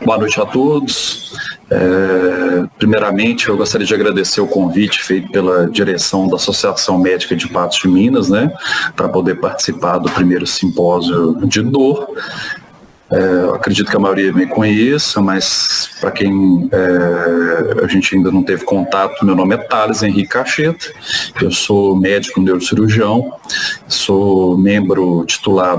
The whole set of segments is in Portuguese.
Boa noite a todos. Primeiramente, eu gostaria de agradecer o convite feito pela direção da Associação Médica de Patos de Minas, para poder participar do primeiro simpósio de dor. Eu acredito que a maioria me conheça, mas para quem a gente ainda não teve contato, meu nome é Thales Henrique Cacheta, eu sou médico neurocirurgião, sou membro titular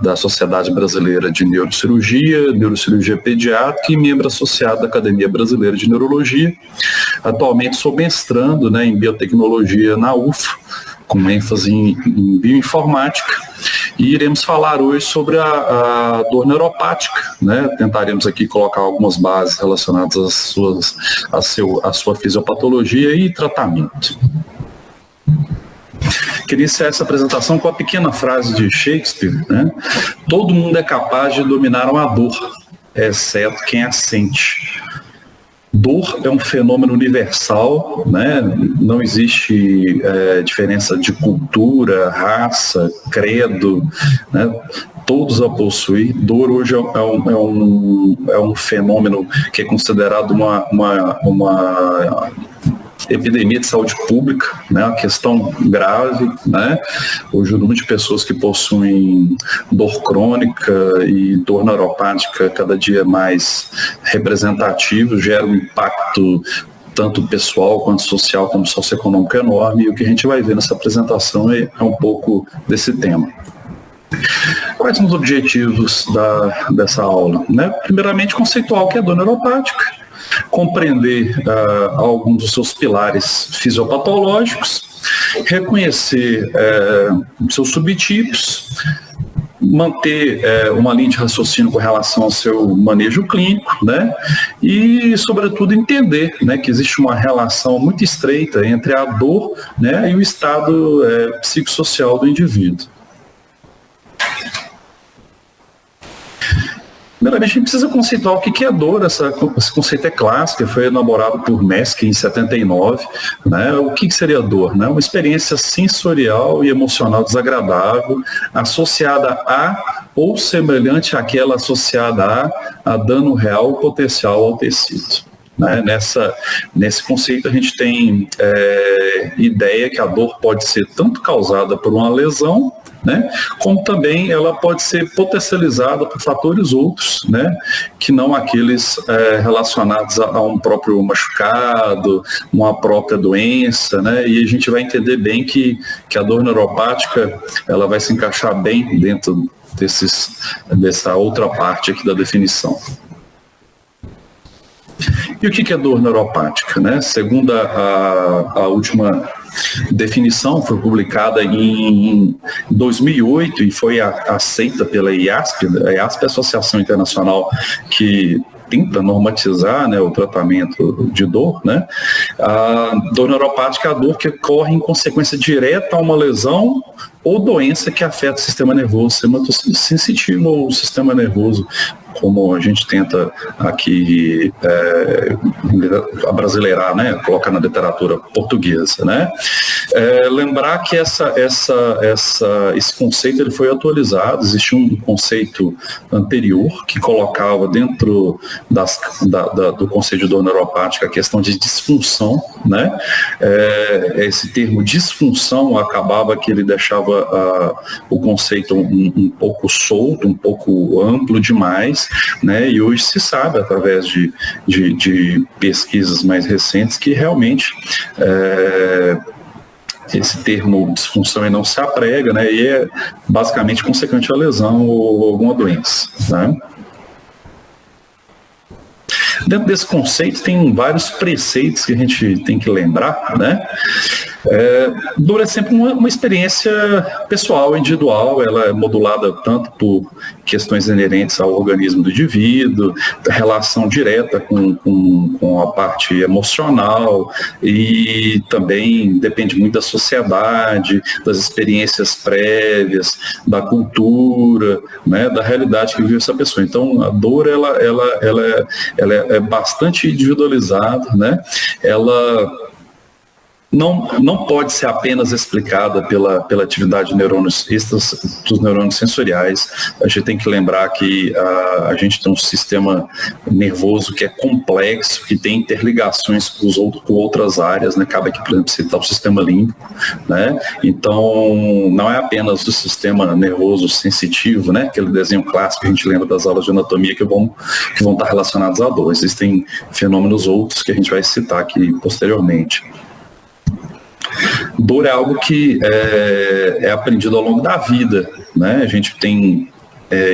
da Sociedade Brasileira de Neurocirurgia Pediátrica e membro associado da Academia Brasileira de Neurologia. Atualmente sou mestrando em biotecnologia na UFA, com ênfase em bioinformática. E iremos falar hoje sobre a dor neuropática, Tentaremos aqui colocar algumas bases relacionadas à sua fisiopatologia e tratamento. Queria iniciar essa apresentação com a pequena frase de Shakespeare, Todo mundo é capaz de dominar uma dor, exceto quem a sente. Dor é um fenômeno universal, Não existe diferença de cultura, raça, credo, Todos a possuem. Dor hoje é um fenômeno que é considerado uma epidemia de saúde pública, uma questão grave, Hoje o número de pessoas que possuem dor crônica e dor neuropática cada dia mais representativo gera um impacto tanto pessoal quanto social, como socioeconômico enorme, e o que a gente vai ver nessa apresentação é um pouco desse tema. Quais são os objetivos dessa aula? Primeiramente, conceituar o que é dor neuropática, compreender alguns dos seus pilares fisiopatológicos, reconhecer seus subtipos, manter uma linha de raciocínio com relação ao seu manejo clínico, e, sobretudo, entender que existe uma relação muito estreita entre a dor e o estado psicossocial do indivíduo. Primeiramente, a gente precisa conceituar o que é dor. Esse conceito é clássico, foi elaborado por Mesk em 79. O que seria dor? Uma experiência sensorial e emocional desagradável associada a ou semelhante àquela associada a dano real ou potencial ao tecido. Nesse conceito, a gente tem ideia que a dor pode ser tanto causada por uma lesão, como também ela pode ser potencializada por fatores outros, que não aqueles relacionados a um próprio machucado, uma própria doença, e a gente vai entender bem que a dor neuropática ela vai se encaixar bem dentro dessa outra parte aqui da definição. E o que é dor neuropática? Segundo a última definição, foi publicada em 2008 e foi aceita pela IASP. A IASP é a Associação Internacional que tenta normatizar o tratamento de dor. A dor neuropática é a dor que ocorre em consequência direta a uma lesão ou doença que afeta o sistema nervoso sensitivo ou o sistema nervoso, como a gente tenta aqui abrasileirar, colocar na literatura portuguesa. Lembrar que esse conceito ele foi atualizado. Existe um conceito anterior que colocava dentro do conceito de dor neuropática a questão de disfunção. Esse termo disfunção acabava que ele deixava o conceito um pouco solto, um pouco amplo demais, e hoje se sabe, através de pesquisas mais recentes, que realmente esse termo disfunção não se aprega, e é basicamente consequente à lesão ou alguma doença. Dentro desse conceito tem vários preceitos que a gente tem que lembrar, Dor é sempre uma experiência pessoal, individual, ela é modulada tanto por questões inerentes ao organismo do indivíduo, relação direta com a parte emocional, e também depende muito da sociedade, das experiências prévias, da cultura, da realidade que vive essa pessoa. Então, a dor ela é bastante individualizada, ela não pode ser apenas explicada pela atividade de neurônios extras dos neurônios sensoriais. A gente tem que lembrar que a gente tem um sistema nervoso que é complexo, que tem interligações com outras áreas, né? Cabe aqui, por exemplo, citar o sistema límbico, né? Então, não é apenas o sistema nervoso sensitivo, né? Aquele desenho clássico que a gente lembra das aulas de anatomia que vão estar relacionados à dor. Existem fenômenos outros que a gente vai citar aqui posteriormente. Dor é algo que é aprendido ao longo da vida, né? A gente tem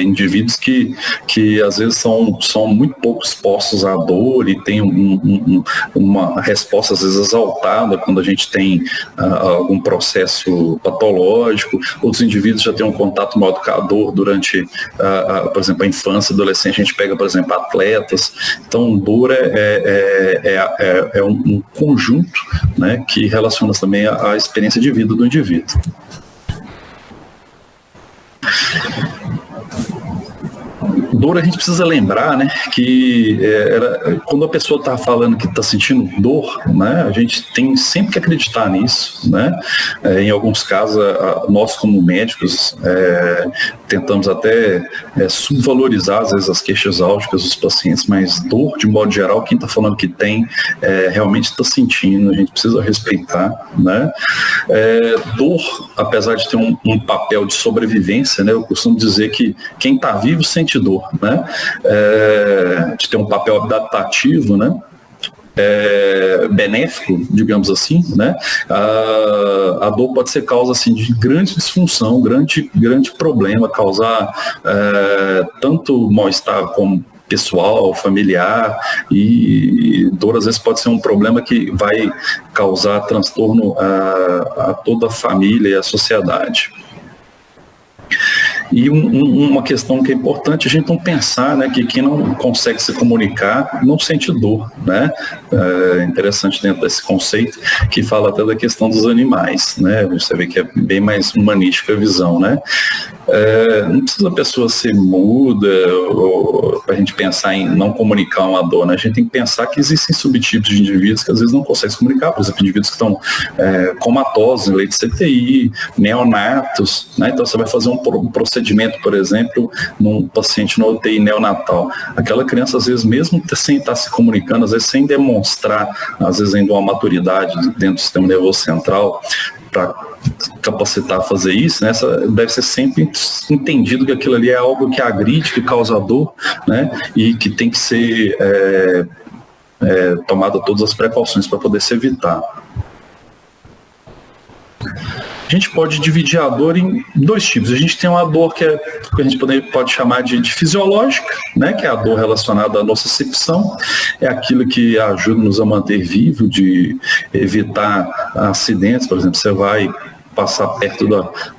indivíduos que às vezes são muito pouco expostos à dor e tem uma resposta às vezes exaltada quando a gente tem algum processo patológico. Outros indivíduos já têm um contato maior com a dor durante, por exemplo, a infância, adolescência. A gente pega, por exemplo, atletas. Então, dor é um conjunto, né, que relaciona também à experiência de vida do indivíduo. Dor, a gente precisa lembrar, né, que quando a pessoa está falando que está sentindo dor, né, a gente tem sempre que acreditar nisso, né? Em alguns casos, nós como médicos tentamos até subvalorizar às vezes as queixas álgicas dos pacientes, mas dor, de modo geral, quem está falando que tem, realmente está sentindo, a gente precisa respeitar, né? Dor, apesar de ter um papel de sobrevivência, né, eu costumo dizer que quem está vivo sente dor, né? De ter um papel adaptativo, né? Benéfico, digamos assim, né? A dor pode ser causa assim, de grande disfunção, grande problema, causar tanto mal-estar como pessoal, familiar, e dor às vezes pode ser um problema que vai causar transtorno a toda a família e a sociedade. E uma questão que é importante a gente não pensar, né, que quem não consegue se comunicar não sente dor, né? É interessante dentro desse conceito que fala até da questão dos animais, né? Você vê que é bem mais humanística a visão, né? Não precisa a pessoa ser muda para a gente pensar em não comunicar uma dor, né? A gente tem que pensar que existem subtipos de indivíduos que às vezes não conseguem se comunicar, por exemplo, indivíduos que estão comatosos em leite de CTI, neonatos, né? Então você vai fazer um procedimento, por exemplo, num paciente no UTI neonatal. Aquela criança, às vezes, mesmo sem estar se comunicando, às vezes sem demonstrar, às vezes ainda uma maturidade dentro do sistema nervoso central, para capacitar a fazer isso, né? Deve ser sempre entendido que aquilo ali é algo que agride, que causa dor, né? E que tem que ser tomada todas as precauções para poder se evitar. A gente pode dividir a dor em dois tipos. A gente tem uma dor que a gente pode chamar de fisiológica, né, que é a dor relacionada à nocicepção, é aquilo que ajuda-nos a manter vivo, de evitar acidentes. Por exemplo, você vai passar perto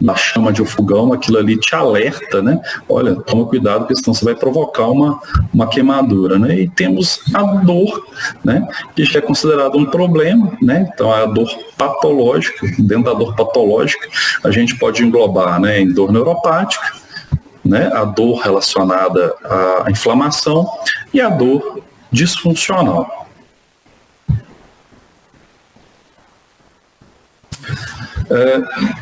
da chama de um fogão, aquilo ali te alerta, né? Olha, toma cuidado, porque senão você vai provocar uma queimadura, né? E temos a dor, né, que já é considerada um problema, né? Então, a dor patológica. Dentro da dor patológica, a gente pode englobar, né, em dor neuropática, né, a dor relacionada à inflamação e a dor disfuncional.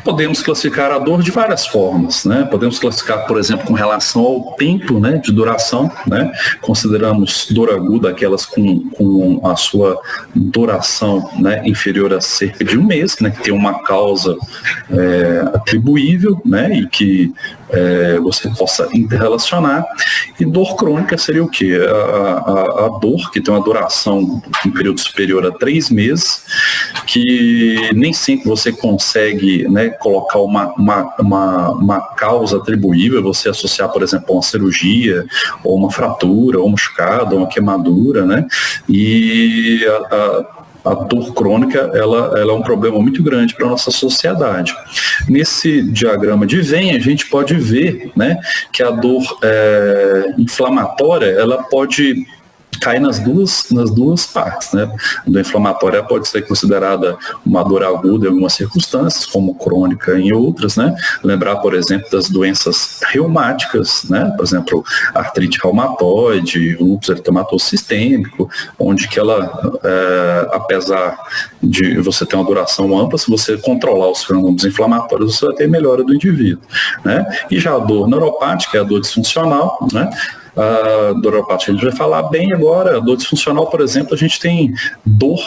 Podemos classificar a dor de várias formas, né? Podemos classificar, por exemplo, com relação ao tempo, né, de duração, né? Consideramos dor aguda aquelas com a sua duração, né, inferior a cerca de um mês, né, que tem uma causa atribuível, né, e que você possa interrelacionar. E dor crônica seria o quê? A dor que tem uma duração em período superior a 3 meses, que nem sempre você consegue, né, colocar uma causa atribuível, você associar, por exemplo, a uma cirurgia, ou uma fratura, ou um machucado, ou uma queimadura, né? E a dor crônica, ela é um problema muito grande para a nossa sociedade. Nesse diagrama de Venn, a gente pode ver, né, que a dor inflamatória, ela pode cai nas duas partes, né? A dor inflamatória pode ser considerada uma dor aguda em algumas circunstâncias, como crônica em outras, né? Lembrar, por exemplo, das doenças reumáticas, né? Por exemplo, artrite reumatoide, lúpus eritematoso sistêmico, onde que ela, apesar de você ter uma duração ampla, se você controlar os fenômenos inflamatórios, você vai ter melhora do indivíduo, né? E já a dor neuropática é a dor disfuncional, né? A dor neuropática a gente vai falar bem agora. A dor disfuncional, por exemplo, a gente tem dor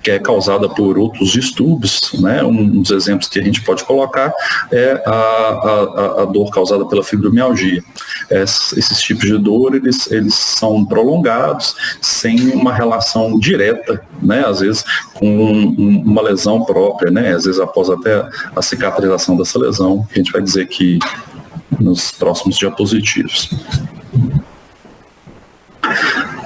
que é causada por outros distúrbios, né? Um dos exemplos que a gente pode colocar é a dor causada pela fibromialgia. Esses tipos de dor, eles são prolongados, sem uma relação direta, né? Às vezes com uma lesão própria, né? Às vezes após até a cicatrização dessa lesão, que a gente vai dizer que nos próximos diapositivos.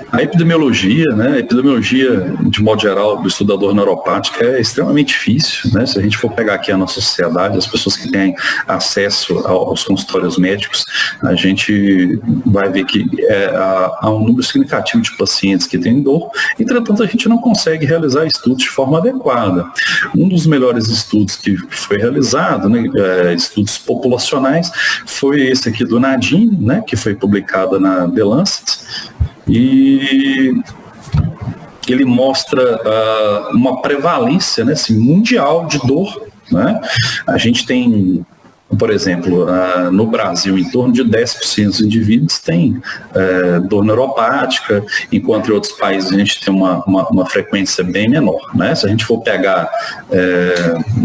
A epidemiologia, né? A epidemiologia, de modo geral, do estudo da dor neuropática é extremamente difícil, né? Se a gente for pegar aqui a nossa sociedade, as pessoas que têm acesso aos consultórios médicos, a gente vai ver que há um número significativo de pacientes que têm dor, entretanto a gente não consegue realizar estudos de forma adequada. Um dos melhores estudos que foi realizado, né, estudos populacionais, foi esse aqui do Nadim, né, que foi publicado na The Lancet, e ele mostra uma prevalência, né, assim, mundial de dor, né? A gente tem, por exemplo, no Brasil, em torno de 10% dos indivíduos têm dor neuropática, enquanto em outros países a gente tem uma frequência bem menor, né? Se a gente for pegar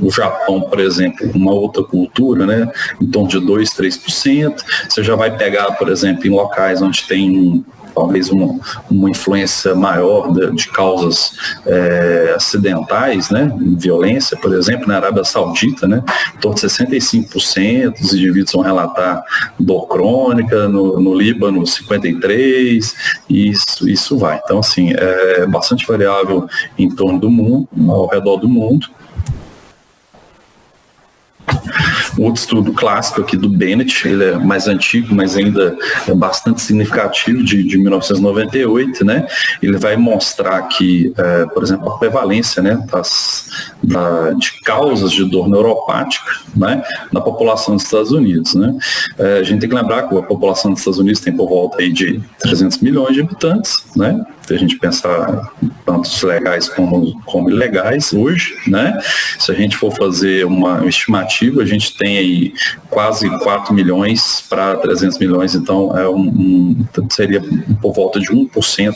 o Japão, por exemplo, uma outra cultura, né, em torno de 2%, 3%, você já vai pegar, por exemplo, em locais onde tem talvez uma influência maior de causas acidentais, né, violência, por exemplo, na Arábia Saudita, né, em torno de 65% dos indivíduos vão relatar dor crônica, no Líbano 53%, e isso vai. Então, assim, é bastante variável em torno do mundo, ao redor do mundo. Outro estudo clássico aqui do Bennett, ele é mais antigo, mas ainda é bastante significativo, de 1998, né? Ele vai mostrar que, por exemplo, a prevalência, né, de causas de dor neuropática, né, na população dos Estados Unidos, né? A gente tem que lembrar que a população dos Estados Unidos tem por volta aí de 300 milhões de habitantes, né? Se a gente pensar tanto legais como ilegais hoje, né? Se a gente for fazer uma estimativa, a gente tem aí quase 4 milhões para 300 milhões, então seria por volta de 1%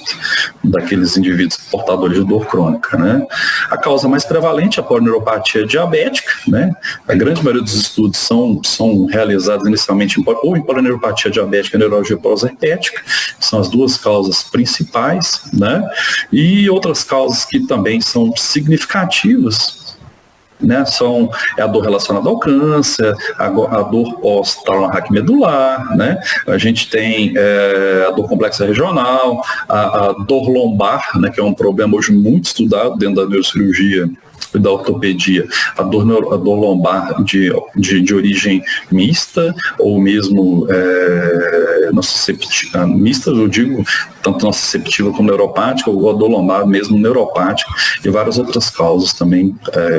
daqueles indivíduos portadores de dor crônica, né? A causa mais prevalente é a polineuropatia diabética, né? A grande maioria dos estudos são realizados inicialmente ou em polineuropatia diabética e neuralgia pós-herpética, que são as duas causas principais, né? E outras causas que também são significativas, né, é a dor relacionada ao câncer, a dor pós-trauma medular, né? A gente tem a dor complexa regional, a dor lombar, né, que é um problema hoje muito estudado dentro da neurocirurgia e da ortopedia, a dor lombar de origem mista, ou mesmo nociceptiva, mista, eu digo, tanto nociceptiva como neuropática, ou a dor lombar mesmo neuropática, e várias outras causas também,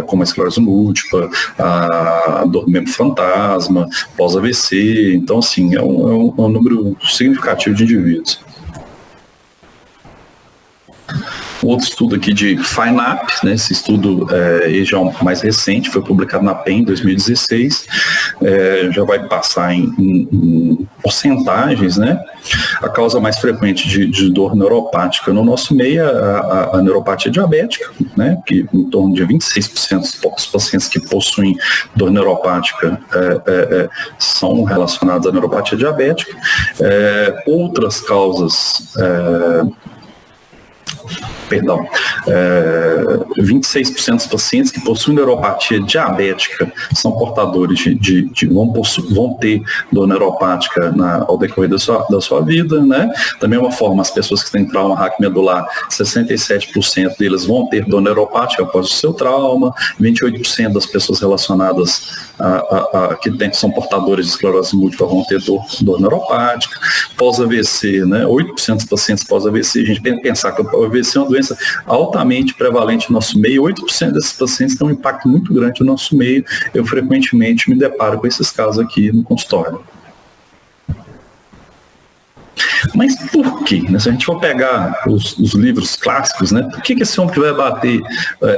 como a esclerose múltipla, a dor membro fantasma, pós-AVC. Então, assim, é um número significativo de indivíduos. Outro estudo aqui de FINAP, né, esse estudo já é mais recente, foi publicado na PEN em 2016, já vai passar em porcentagens, né? A causa mais frequente de dor neuropática no nosso meio é a neuropatia diabética, né, que em torno de 26% dos pacientes que possuem dor neuropática são relacionados à neuropatia diabética. Outras causas 26% dos pacientes que possuem neuropatia diabética são portadores vão ter dor neuropática ao decorrer da sua vida, né? Da mesma forma, as pessoas que têm trauma raquimedular, 67% deles vão ter dor neuropática após o seu trauma, 28% das pessoas relacionadas que são portadores de esclerose múltipla vão ter dor neuropática. Pós-AVC, né? 8% dos pacientes pós-AVC, a gente tem que pensar que o AVC é uma doença altamente prevalente no nosso meio, 8% desses pacientes têm um impacto muito grande no nosso meio. Eu frequentemente me deparo com esses casos aqui no consultório. Mas por quê? Se a gente for pegar os livros clássicos, né, por que esse homem que vai bater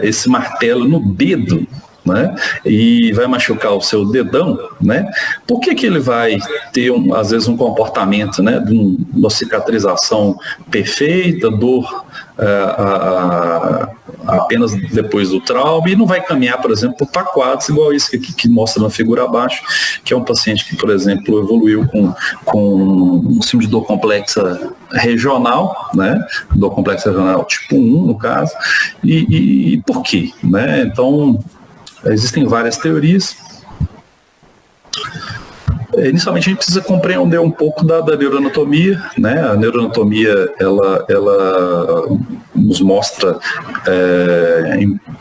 esse martelo no dedo, né, e vai machucar o seu dedão, né? Por que ele vai ter, às vezes, um comportamento, né, de uma cicatrização perfeita, dor apenas depois do trauma, e não vai caminhar, por exemplo, por pacoados, igual esse aqui que mostra na figura abaixo, que é um paciente que, por exemplo, evoluiu com síndrome de dor complexa regional, né? Dor complexa regional tipo 1, no caso, e por quê? Né? Então, existem várias teorias. Inicialmente a gente precisa compreender um pouco da neuroanatomia, né? A neuroanatomia ela nos mostra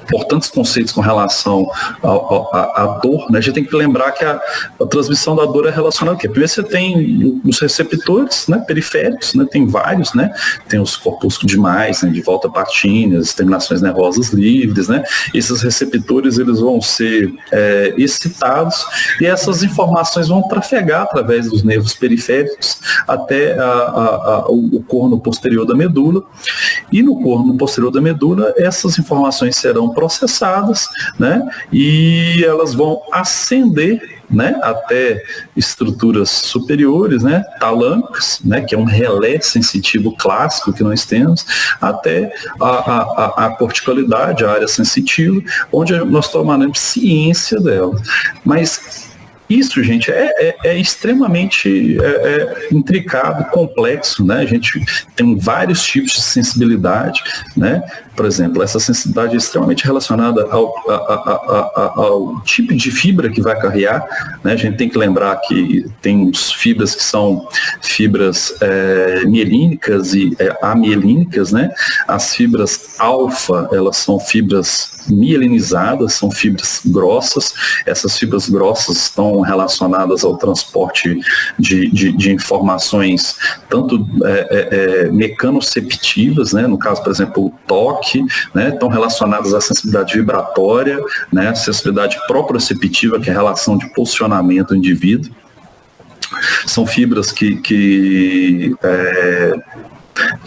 importantes conceitos com relação à dor, né? A gente tem que lembrar que a transmissão da dor é relacionada ao quê? Primeiro você tem os receptores, né, periféricos, né? Tem vários, né? Tem os corpúsculos demais, né, de volta patinhas, terminações nervosas livres, né? Esses receptores eles vão ser excitados e essas informações vão trafegar através dos nervos periféricos até o corno posterior da medula, e no corno posterior da medula essas informações serão processadas, né, e elas vão ascender, né, até estruturas superiores, né, talâmicas, né, que é um relé sensitivo clássico que nós temos, até a corticalidade, a área sensitiva, onde nós tomaremos ciência dela. Mas isso, gente, é extremamente intricado, complexo, né? A gente tem vários tipos de sensibilidade, né? Por exemplo, essa sensibilidade é extremamente relacionada ao tipo de fibra que vai carrear, né? A gente tem que lembrar que tem fibras que são fibras mielínicas e amielínicas, né? As fibras alfa, elas são fibras mielinizadas, são fibras grossas. Essas fibras grossas estão relacionadas ao transporte de informações, tanto mecanoceptivas, né? No caso, por exemplo, o toque, né? Estão relacionadas à sensibilidade vibratória, né? A sensibilidade proprioceptiva, que é a relação de posicionamento do indivíduo. São fibras que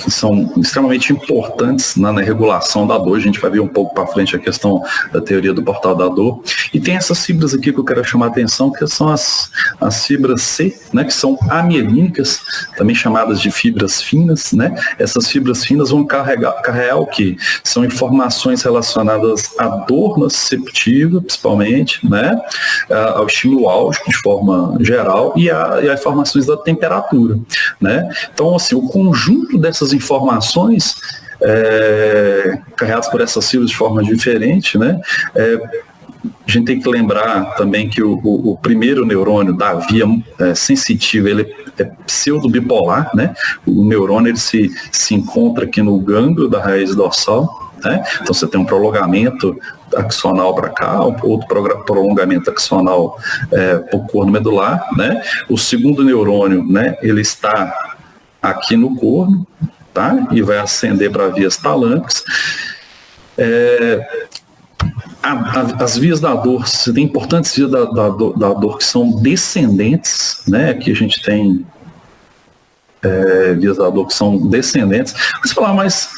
são extremamente importantes na regulação da dor. A gente vai ver um pouco para frente a questão da teoria do portal da dor. E tem essas fibras aqui que eu quero chamar a atenção, que são as fibras C, né, que são amielínicas, também chamadas de fibras finas, né? Essas fibras finas vão carregar o quê? São informações relacionadas à dor nociceptiva, principalmente, né? Ao estímulo álgico de forma geral e a informações da temperatura, né? Então, assim, o conjunto dessas informações carregadas por essas fibras de forma diferente, né? A gente tem que lembrar também que o primeiro neurônio da via sensitiva, ele é pseudobipolar, né? O neurônio ele se encontra aqui no gânglio da raiz dorsal, né? Então você tem um prolongamento axonal para cá, outro prolongamento axonal para o corno medular, né? O segundo neurônio, né, ele está aqui no corno, tá? E vai ascender para vias talâmicas. As vias da dor, você tem importantes vias da dor que são descendentes, né? Aqui a gente tem vias da dor que são descendentes. Você fala, mas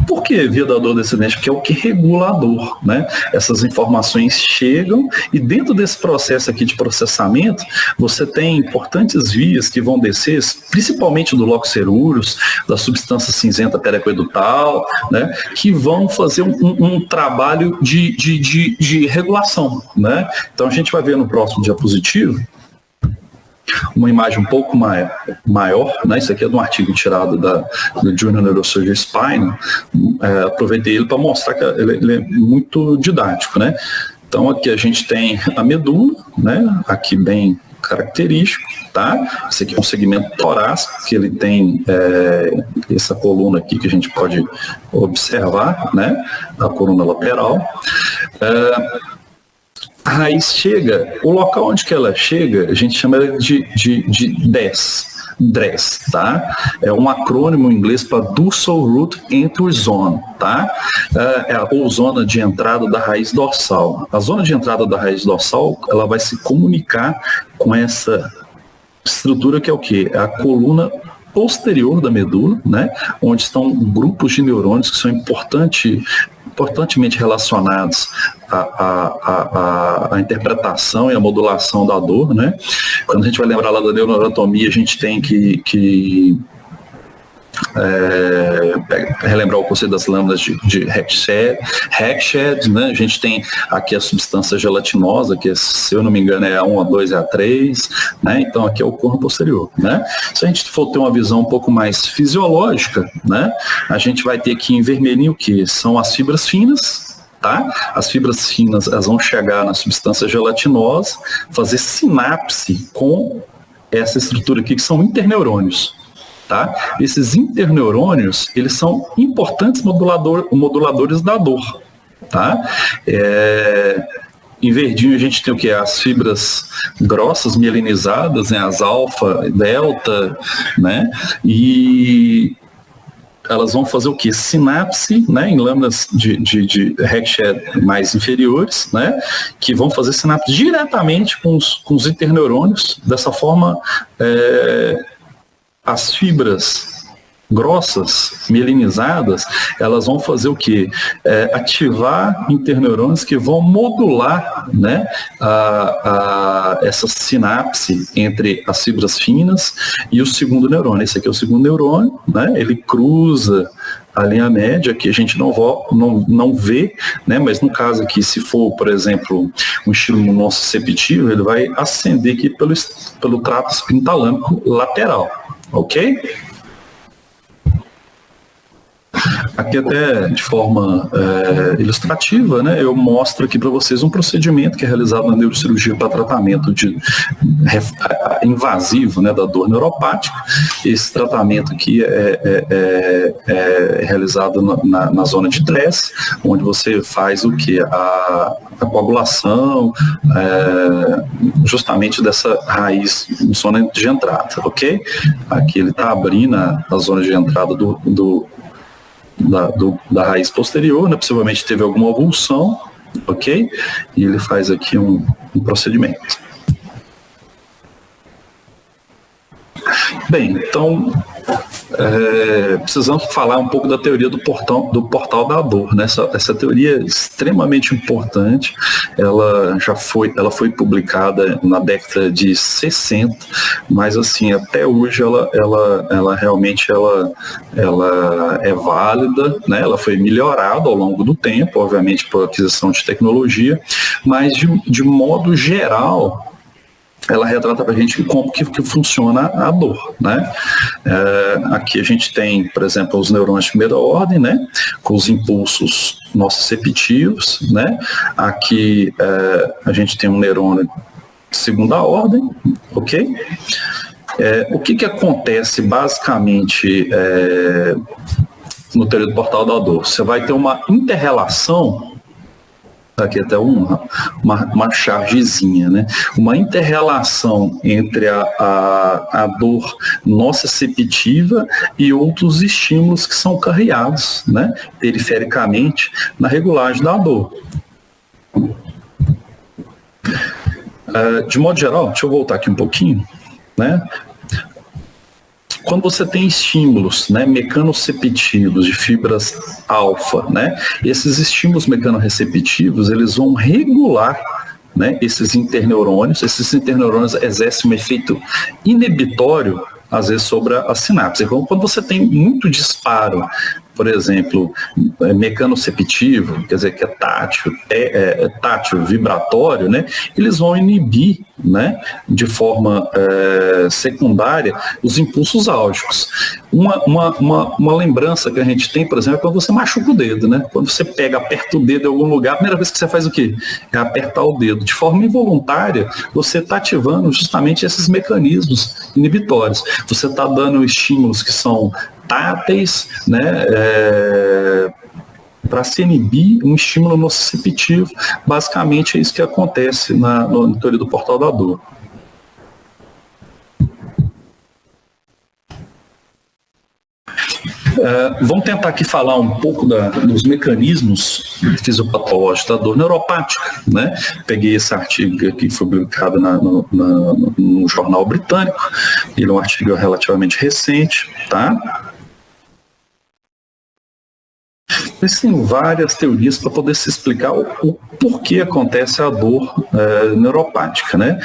por que via da dor descendente? Porque é o que regula a dor, né? Essas informações chegam e dentro desse processo aqui de processamento, você tem importantes vias que vão descer, principalmente do locus ceruleus, da substância cinzenta pericoedutal, né? Que vão fazer um trabalho de regulação, né? Então a gente vai ver no próximo diapositivo uma imagem um pouco maior, né? Isso aqui é de um artigo tirado do Junior Neurosurgery Spine. Aproveitei ele para mostrar que ele é muito didático, né? Então aqui a gente tem a medula, né? Aqui bem característico, tá? Esse aqui é um segmento torácico, que ele tem essa coluna aqui que a gente pode observar, né? A coluna lateral. A raiz chega, o local onde que ela chega, a gente chama ela de DRESS, tá? É um acrônimo em inglês para Dorsal Root Entry Zone, tá? Ou zona de entrada da raiz dorsal. A zona de entrada da raiz dorsal, ela vai se comunicar com essa estrutura que é o quê? É a coluna posterior da medula, né? Onde estão grupos de neurônios que são importantemente relacionados à interpretação e à modulação da dor, né? Quando a gente vai lembrar lá da neuroanatomia, a gente tem que relembrar o conceito das lâminas de Heckshed, né? A gente tem aqui a substância gelatinosa, que se eu não me engano é A1, A2 e A3, né? Então aqui é o corno posterior, né? Se a gente for ter uma visão um pouco mais fisiológica, né? A gente vai ter aqui em vermelhinho o que? São as fibras finas, tá? As fibras finas, elas vão chegar na substância gelatinosa, fazer sinapse com essa estrutura aqui, que são interneurônios. Tá? Esses interneurônios, eles são importantes moduladores da dor. Tá? Em verdinho a gente tem o que? As fibras grossas, mielinizadas, né? As alfa, delta, né? E elas vão fazer o que? Sinapse, né? Em lâminas de Heckshed mais inferiores, né? Que vão fazer sinapse diretamente com os interneurônios. Dessa forma, as fibras grossas, mielinizadas, elas vão fazer o quê? Ativar interneurônios que vão modular, né, essa sinapse entre as fibras finas e o segundo neurônio. Esse aqui é o segundo neurônio, né? Ele cruza a linha média, que a gente não vê, né? Mas no caso aqui, se for, por exemplo, um estímulo nociceptivo, ele vai ascender aqui pelo trato espinotalâmico lateral. Ok? Aqui até de forma ilustrativa, né, eu mostro aqui para vocês um procedimento que é realizado na neurocirurgia para tratamento invasivo, né, da dor neuropática. Esse tratamento aqui é realizado na zona de DRESS, onde você faz o que? A coagulação justamente dessa raiz zona de entrada, ok? Aqui ele está abrindo a zona de entrada da raiz posterior, né? Possivelmente teve alguma avulsão, ok? E ele faz aqui um procedimento. Bem, então precisamos falar um pouco da teoria do portal da dor, né? Essa teoria é extremamente importante. Ela foi publicada na década de 60, mas assim até hoje ela realmente é válida, né? Ela foi melhorada ao longo do tempo, obviamente por aquisição de tecnologia, mas de modo geral ela retrata para a gente como que funciona a dor, né? Aqui a gente tem, por exemplo, os neurônios de primeira ordem, né? Com os impulsos nociceptivos, né? Aqui a gente tem um neurônio de segunda ordem, ok? O que acontece basicamente no teoria do portal da dor? Você vai ter uma interrelação. Aqui até uma chargezinha, né? Uma interrelação entre a dor nociceptiva e outros estímulos que são carreados, né, perifericamente na regulagem da dor. De modo geral, deixa eu voltar aqui um pouquinho, né? Quando você tem estímulos, né, mecanoreceptivos de fibras alfa, né, esses estímulos mecanoreceptivos, eles vão regular, né, esses interneurônios exercem um efeito inibitório, às vezes, sobre a sinapse. Então, quando você tem muito disparo por exemplo, mecanoceptivo, quer dizer, que é tátil, vibratório, né, eles vão inibir, né, de forma secundária os impulsos álgicos. Uma lembrança que a gente tem, por exemplo, é quando você machuca o dedo, né? Quando você aperta o dedo em algum lugar, a primeira vez que você faz o quê? É apertar o dedo. De forma involuntária, você está ativando justamente esses mecanismos inibitórios. Você está dando estímulos que são táteis, né? Para se inibir um estímulo nociceptivo. Basicamente é isso que acontece na teoria do portal da dor. Vamos tentar aqui falar um pouco dos mecanismos fisiopatológicos da dor neuropática, né? Peguei esse artigo aqui que foi publicado no jornal britânico. Ele é um artigo relativamente recente, tá? Existem várias teorias para poder se explicar o porquê acontece a dor neuropática, né?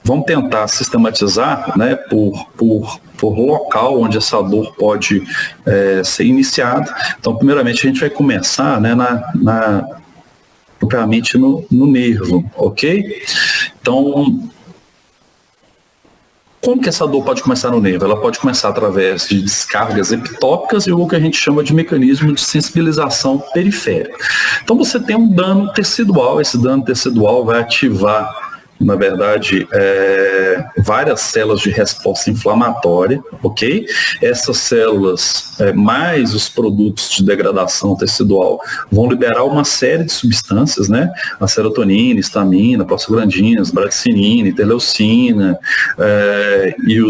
Vamos tentar sistematizar, né, por local onde essa dor pode ser iniciada. Então, primeiramente, a gente vai começar, né, propriamente no nervo, ok? Então, como que essa dor pode começar no nervo? Ela pode começar através de descargas epitópicas e o que a gente chama de mecanismo de sensibilização periférica. Então, você tem um dano tecidual, esse dano tecidual vai ativar, na verdade, várias células de resposta inflamatória, ok? Essas células, mais os produtos de degradação tecidual, vão liberar uma série de substâncias, né? A serotonina, histamina, prostaglandinas, bradicinina, interleucina, e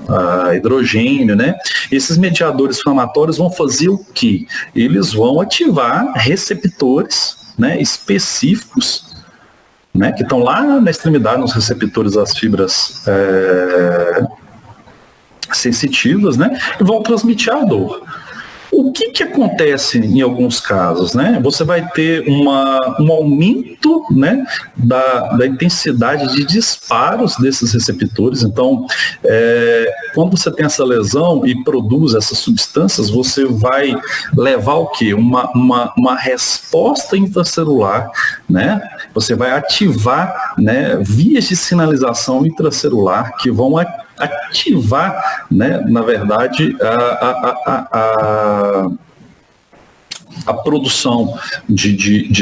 a hidrogênio, né? Esses mediadores inflamatórios vão fazer o quê? Eles vão ativar receptores, né, específicos, né, que estão lá na extremidade, nos receptores das fibras sensitivas, né, e vão transmitir a dor. O que acontece em alguns casos, né? Você vai ter um aumento, né, da intensidade de disparos desses receptores. Então, quando você tem essa lesão e produz essas substâncias, você vai levar o quê? Uma resposta intracelular, né? Você vai ativar, né, vias de sinalização intracelular que vão ativar, né, na verdade, a produção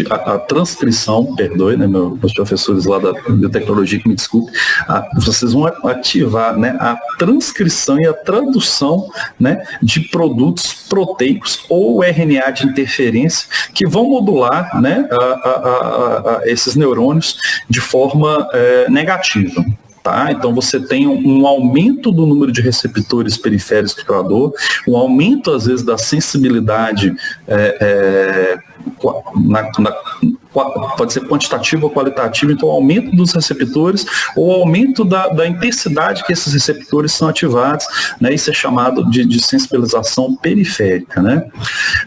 a transcrição, perdoe, né, meus professores lá da biotecnologia que me desculpe, vocês vão ativar, né, a transcrição e a tradução, né, de produtos proteicos ou RNA de interferência que vão modular, né, esses neurônios de forma negativa. Tá? Então você tem um aumento do número de receptores periféricos para a dor, um aumento às vezes da sensibilidade, pode ser quantitativo ou qualitativo, então aumento dos receptores ou aumento da intensidade que esses receptores são ativados, né? Isso é chamado de sensibilização periférica, né?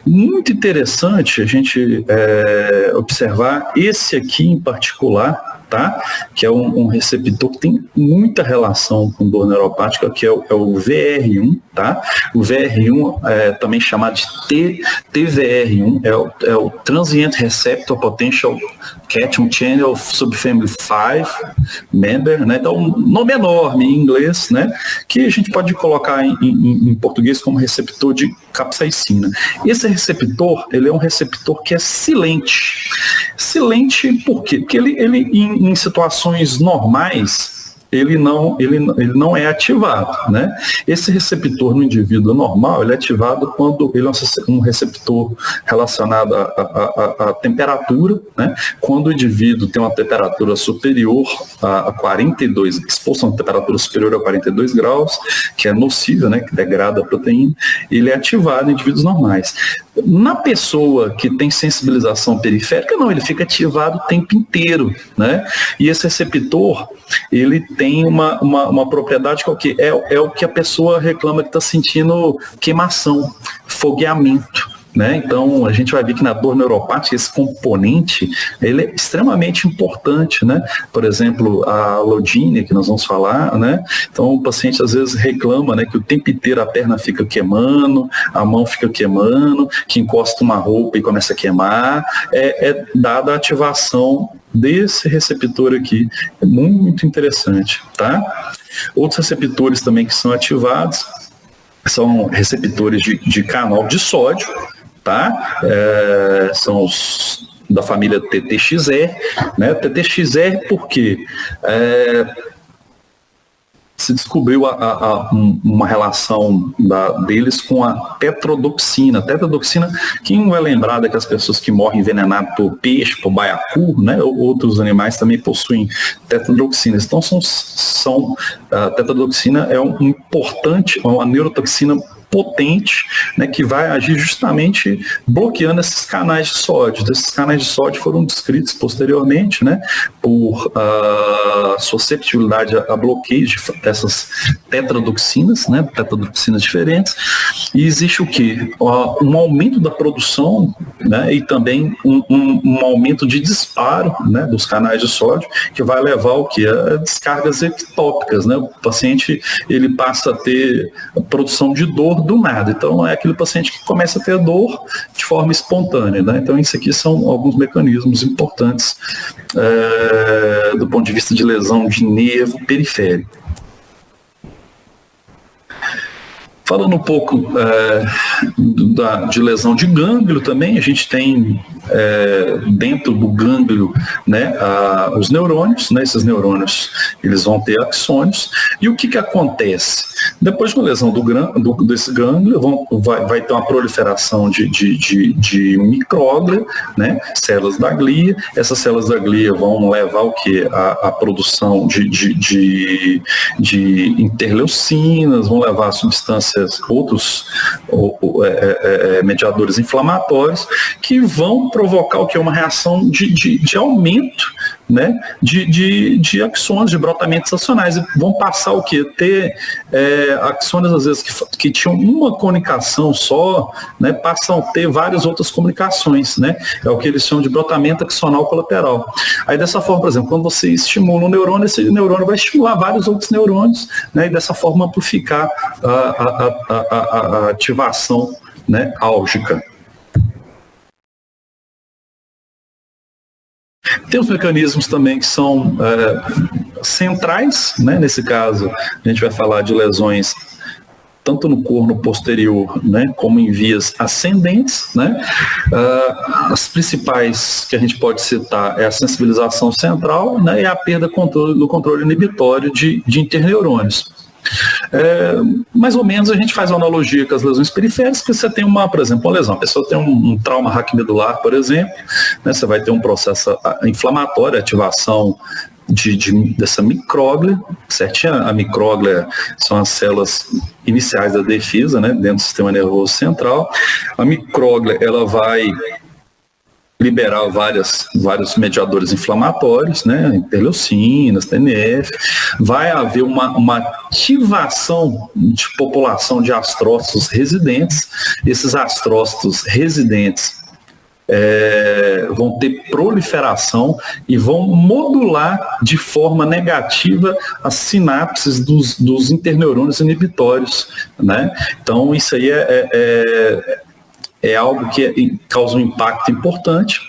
Muito interessante a gente observar esse aqui em particular, tá? Que é um receptor que tem muita relação com dor neuropática, que é o VR1, tá? O VR1 é também chamado de TVR1, é o Transient Receptor Potential Cation Channel Subfamily 5 Member, né? Então, um nome enorme em inglês, né? Que a gente pode colocar em português como receptor de capsaicina. Esse receptor, ele é um receptor que é silente. Silente por quê? Porque ele em situações normais, ele não é ativado, né? Esse receptor no indivíduo normal, ele é ativado quando ele é um receptor relacionado à temperatura, né? Quando o indivíduo tem uma temperatura superior a 42, exposto a uma temperatura superior a 42 graus, que é nociva, né? Que degrada a proteína, ele é ativado em indivíduos normais. Na pessoa que tem sensibilização periférica, não, ele fica ativado o tempo inteiro, né? E esse receptor, ele tem uma propriedade que é o quê? É o que a pessoa reclama que está sentindo queimação, fogueamento, né? Então, a gente vai ver que na dor neuropática esse componente ele é extremamente importante, né? Por exemplo, a lodínia, que nós vamos falar, né? Então, o paciente às vezes reclama, né, que o tempo inteiro a perna fica queimando, a mão fica queimando, que encosta uma roupa e começa a queimar. É dada a ativação desse receptor aqui. É muito interessante, tá? Outros receptores também que são ativados são receptores de canal de sódio, tá? São os da família TTXR, né? TTXR porque se descobriu uma relação deles com a tetrodotoxina. Tetrodotoxina, quem vai lembrar daquelas pessoas que morrem envenenadas por peixe, por baiacu, né? Outros animais também possuem tetrodotoxinas. Então, a tetrodotoxina é uma neurotoxina potente, né, que vai agir justamente bloqueando esses canais de sódio. Esses canais de sódio foram descritos posteriormente, né, por susceptibilidade a bloqueio dessas tetrodotoxinas, né, tetrodotoxinas diferentes. E existe o quê? Um aumento da produção, né, e também um aumento de disparo, né, dos canais de sódio, que vai levar ao quê? A descargas ectópicas, né? O paciente ele passa a ter a produção de dor do nada. Então, é aquele paciente que começa a ter dor de forma espontânea, né? Então, isso aqui são alguns mecanismos importantes do ponto de vista de lesão de nervo periférico. Falando um pouco de lesão de gânglio também, a gente tem dentro do gânglio, né, os neurônios, né, esses neurônios eles vão ter axônios, e o que acontece? Depois de uma lesão desse gânglio, vai ter uma proliferação de micróglia, né, células da glia. Essas células da glia vão levar o quê? A produção de interleucinas, vão levar a substâncias, outros mediadores inflamatórios, que vão provocar o quê? Uma reação de aumento, né, de axônios, de brotamentos acionais, e vão passar o quê? Ter axônios, às vezes, que tinham uma comunicação só, né, passam a ter várias outras comunicações, né, é o que eles chamam de brotamento axonal colateral. Aí, dessa forma, por exemplo, quando você estimula um neurônio, esse neurônio vai estimular vários outros neurônios, né, e dessa forma amplificar a ativação, né, álgica. Tem os mecanismos também que são centrais, né? Nesse caso, a gente vai falar de lesões tanto no corno posterior, né, como em vias ascendentes, né? As principais que a gente pode citar é a sensibilização central, né, e a perda do controle inibitório de interneurônios. Mais ou menos a gente faz uma analogia com as lesões periféricas, que você tem por exemplo, uma lesão, a pessoa tem um trauma raquimedular, por exemplo, né, você vai ter um processo inflamatório, ativação dessa micróglia, certinho? A micróglia são as células iniciais da defesa, né, dentro do sistema nervoso central. A micróglia, ela vai liberar vários mediadores inflamatórios, né, interleucinas, TNF, vai haver uma ativação de população de astrócitos residentes. Esses astrócitos residentes vão ter proliferação e vão modular de forma negativa as sinapses dos interneurônios inibitórios, né? Então, isso aí é algo que causa um impacto importante.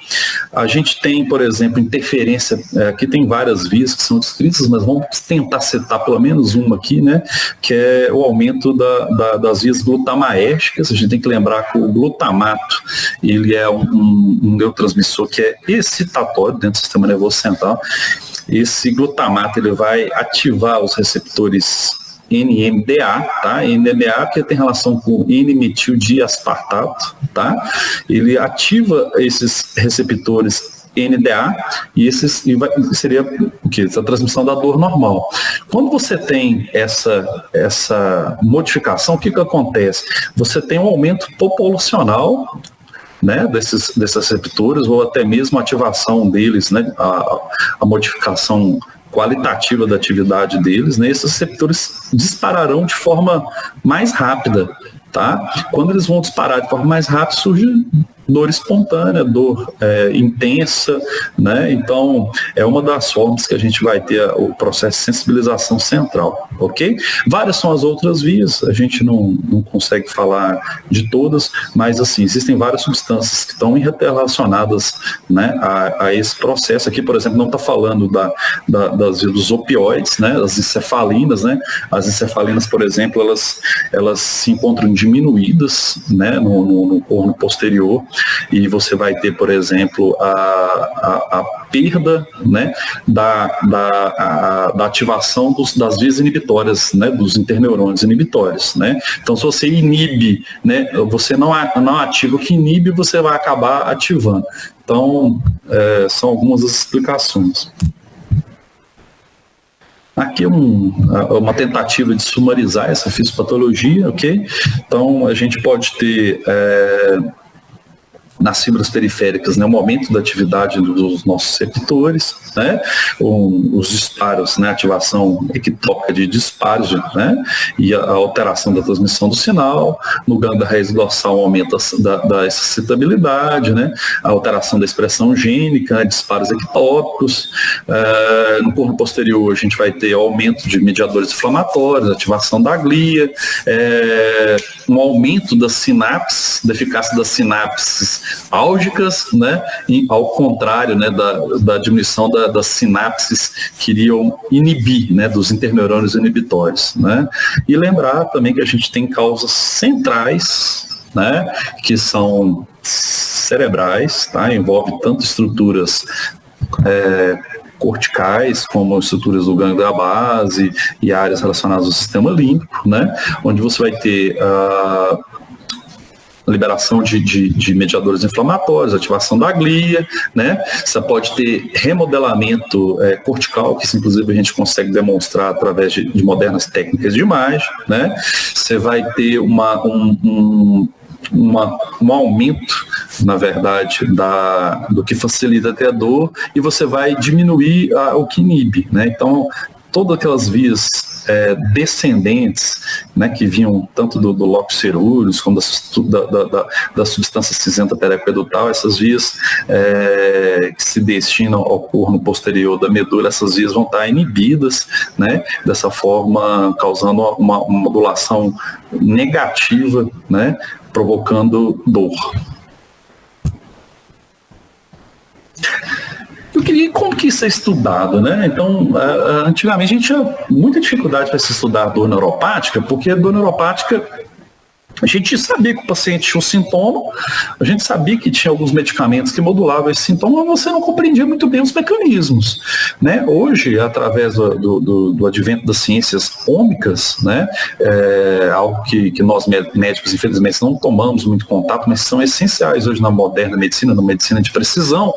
A gente tem, por exemplo, interferência, aqui tem várias vias que são descritas, mas vamos tentar citar pelo menos uma aqui, né, que é o aumento das vias glutamaérgicas. A gente tem que lembrar que o glutamato, ele é um neurotransmissor que é excitatório dentro do sistema nervoso central. Esse glutamato, ele vai ativar os receptores NMDA, tá? NMDA que tem relação com N-metildiaspartato, tá? Ele ativa esses receptores NDA e seria o quê? Essa transmissão da dor normal. Quando você tem essa modificação, o que acontece? Você tem um aumento populacional, né, desses receptores, ou até mesmo a ativação deles, né, a modificação qualitativa da atividade deles, né, esses receptores dispararão de forma mais rápida, tá? Quando eles vão disparar de forma mais rápida, surge dor espontânea, dor intensa, né? Então, é uma das formas que a gente vai ter o processo de sensibilização central, ok? Várias são as outras vias, a gente não consegue falar de todas, mas, assim, existem várias substâncias que estão interrelacionadas, né, a esse processo. Aqui, por exemplo, não está falando dos opioides, né, as encefalinas, né? As encefalinas, por exemplo, elas se encontram diminuídas, né, no corno posterior, e você vai ter, por exemplo, a perda, né, da ativação das vias inibitórias, né, dos interneurônios inibitórios, né? Então, se você inibe, né, você não ativa o que inibe, você vai acabar ativando. Então, são algumas das explicações. Aqui uma tentativa de sumarizar essa fisiopatologia, ok? Então, a gente pode ter nas fibras periféricas, né, um aumento da atividade dos nossos receptores, né, os disparos, né, ativação equitópica de disparos, né, e a alteração da transmissão do sinal. No gânglio da raiz dorsal, um aumento da excitabilidade, né, a alteração da expressão gênica, né, disparos equitópicos. No corno posterior, a gente vai ter aumento de mediadores inflamatórios, ativação da glia, um aumento das sinapses, da eficácia das sinapses álgicas, né, e ao contrário, né, da diminuição das sinapses que iriam inibir, né, dos interneurônios inibitórios, né. E lembrar também que a gente tem causas centrais, né, que são cerebrais, tá, envolve tanto estruturas corticais, como estruturas do gânglio da base e áreas relacionadas ao sistema límbico, né, onde você vai ter liberação de mediadores inflamatórios, ativação da glia, né? Você pode ter remodelamento cortical, que isso, inclusive, a gente consegue demonstrar através de modernas técnicas de imagem, né? Você vai ter um aumento, na verdade, do que facilita até a dor, e você vai diminuir o que inibe, né? Então, todas aquelas vias descendentes, né, que vinham tanto do locus ceruleus como da substância cinzenta periaquedutal, essas vias que se destinam ao corno posterior da medula, essas vias vão estar inibidas, né, dessa forma, causando uma modulação negativa, né, provocando dor. Eu queria, como que isso é estudado, né? Então, antigamente a gente tinha muita dificuldade para se estudar a dor neuropática, porque a dor neuropática, a gente sabia que o paciente tinha um sintoma, a gente sabia que tinha alguns medicamentos que modulavam esse sintoma, mas você não compreendia muito bem os mecanismos, né? Hoje, através do advento das ciências ômicas, né, algo que nós médicos, infelizmente, não tomamos muito contato, mas são essenciais hoje na moderna medicina, na medicina de precisão,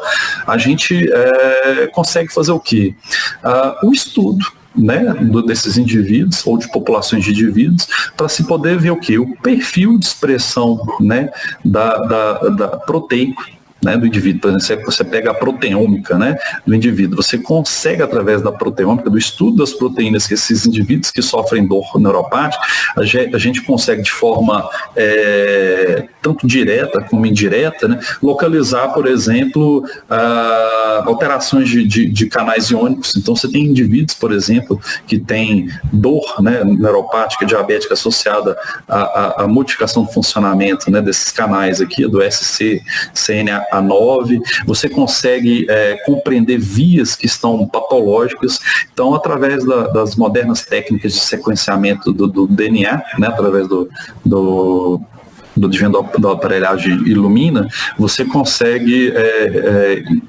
a gente consegue fazer o quê? O estudo, né, desses indivíduos ou de populações de indivíduos, para se poder ver o quê? O perfil de expressão, né, da proteico, né, do indivíduo. Por exemplo, você pega a proteômica, né, do indivíduo, você consegue, através da proteômica, do estudo das proteínas que esses indivíduos que sofrem dor neuropática, a gente consegue de forma tanto direta como indireta, né, localizar, por exemplo, alterações de canais iônicos. Então, você tem indivíduos, por exemplo, que têm dor, né, neuropática, diabética, associada à modificação do funcionamento, né, desses canais aqui, do SCCNA9, você consegue compreender vias que estão patológicas. Então, através das modernas técnicas de sequenciamento do DNA, né, através do advento da aparelhagem Illumina, você consegue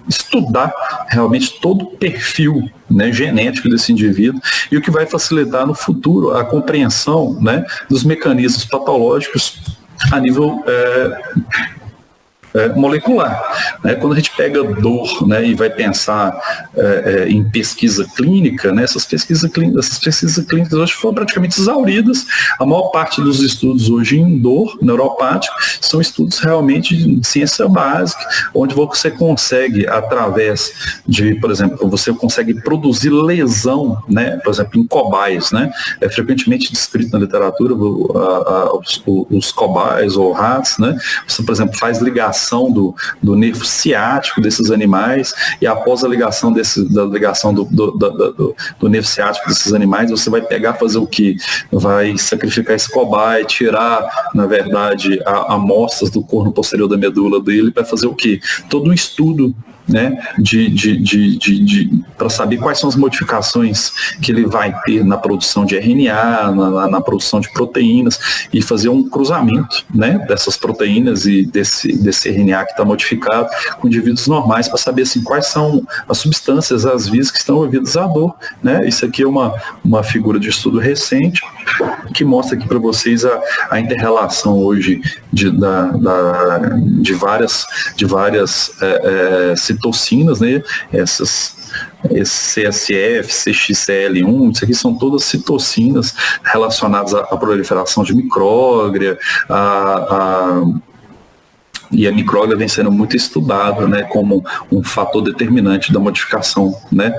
estudar realmente todo o perfil, né, genético desse indivíduo, e o que vai facilitar no futuro a compreensão, né, dos mecanismos patológicos a nível molecular. Né? Quando a gente pega dor, né, e vai pensar em pesquisa clínica, né, essas pesquisas clínicas hoje foram praticamente exauridas. A maior parte dos estudos hoje em dor neuropática são estudos realmente de ciência básica, onde você consegue, através de, por exemplo, você consegue produzir lesão, né, por exemplo, em cobaias, né, é frequentemente descrito na literatura os cobaias ou ratos, né, você, por exemplo, faz ligação do nervo ciático desses animais, e após a ligação do nervo ciático desses animais, você vai pegar, fazer o que? Vai sacrificar esse cobaia, tirar, na verdade, amostras do corno posterior da medula dele, para fazer o que? Todo um estudo, né, para saber quais são as modificações que ele vai ter na produção de RNA, na produção de proteínas, e fazer um cruzamento, né, dessas proteínas e desse RNA que está modificado com indivíduos normais, para saber assim, quais são as substâncias, as vias que estão envolvidas à dor. Né? Isso aqui é uma figura de estudo recente que mostra aqui para vocês a inter-relação hoje de várias citocinas, né? Esse CSF, CXCL1, isso aqui são todas citocinas relacionadas à proliferação de micróglia, e a micróglia vem sendo muito estudada, né, como um fator determinante da modificação, né,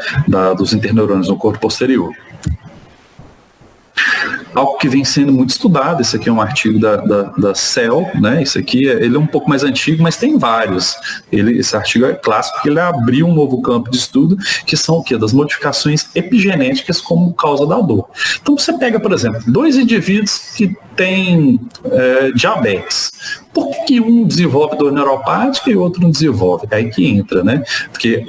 dos interneurônios no corpo posterior. Algo que vem sendo muito estudado, esse aqui é um artigo da Cell, né? Esse aqui ele é um pouco mais antigo, mas tem vários. Esse artigo é clássico porque ele abriu um novo campo de estudo, que são o quê? Das modificações epigenéticas como causa da dor. Então você pega, por exemplo, 2 indivíduos que têm diabetes. Por que um desenvolve dor neuropática e o outro não desenvolve? É aí que entra, né? Porque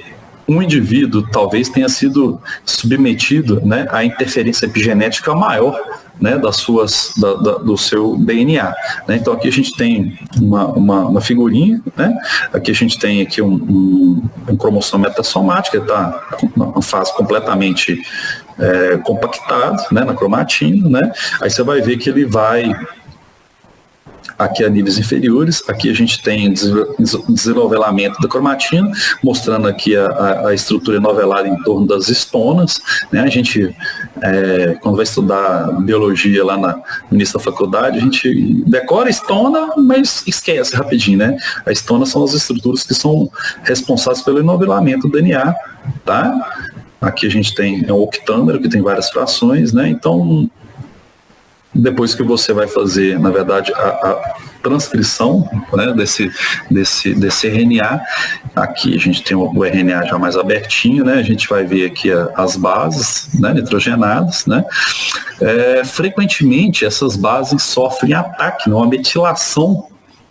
um indivíduo talvez tenha sido submetido, né, à interferência epigenética maior, né, do seu DNA. Né? Então aqui a gente tem uma figurinha, né? Aqui a gente tem aqui um cromossomo metassomático, que está numa fase completamente compactado, né, na cromatina. Né? Aí você vai ver que ele vai aqui a níveis inferiores, aqui a gente tem desenovelamento da cromatina, mostrando aqui a estrutura enovelada em torno das estonas. Né? A gente, quando vai estudar biologia lá no início da faculdade, a gente decora a estona, mas esquece rapidinho, né? A estona são as estruturas que são responsáveis pelo enovelamento do DNA, tá? Aqui a gente tem o octâmero, que tem várias frações, né? Então, depois que você vai fazer, na verdade, a transcrição, né, desse RNA, aqui a gente tem o RNA já mais abertinho, né, a gente vai ver aqui as bases, né, nitrogenadas, né, frequentemente essas bases sofrem ataque, não, a metilação.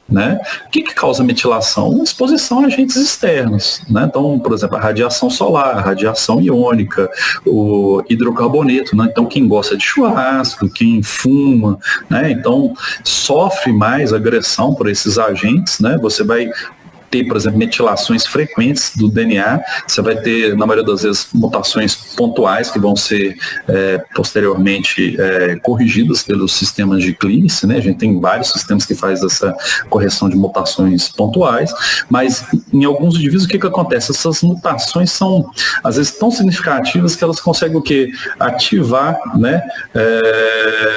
Né? O que causa metilação? Exposição a agentes externos. Né? Então, por exemplo, a radiação solar, a radiação iônica, o hidrocarboneto. Né? Então, quem gosta de churrasco, quem fuma, né? Então, sofre mais agressão por esses agentes. Né? Você vai ter, por exemplo, metilações frequentes do DNA, você vai ter, na maioria das vezes, mutações pontuais que vão ser posteriormente corrigidas pelos sistemas de clínice, né? A gente tem vários sistemas que fazem essa correção de mutações pontuais, mas em alguns indivíduos o que acontece? Essas mutações são, às vezes, tão significativas que elas conseguem o quê? Ativar, né?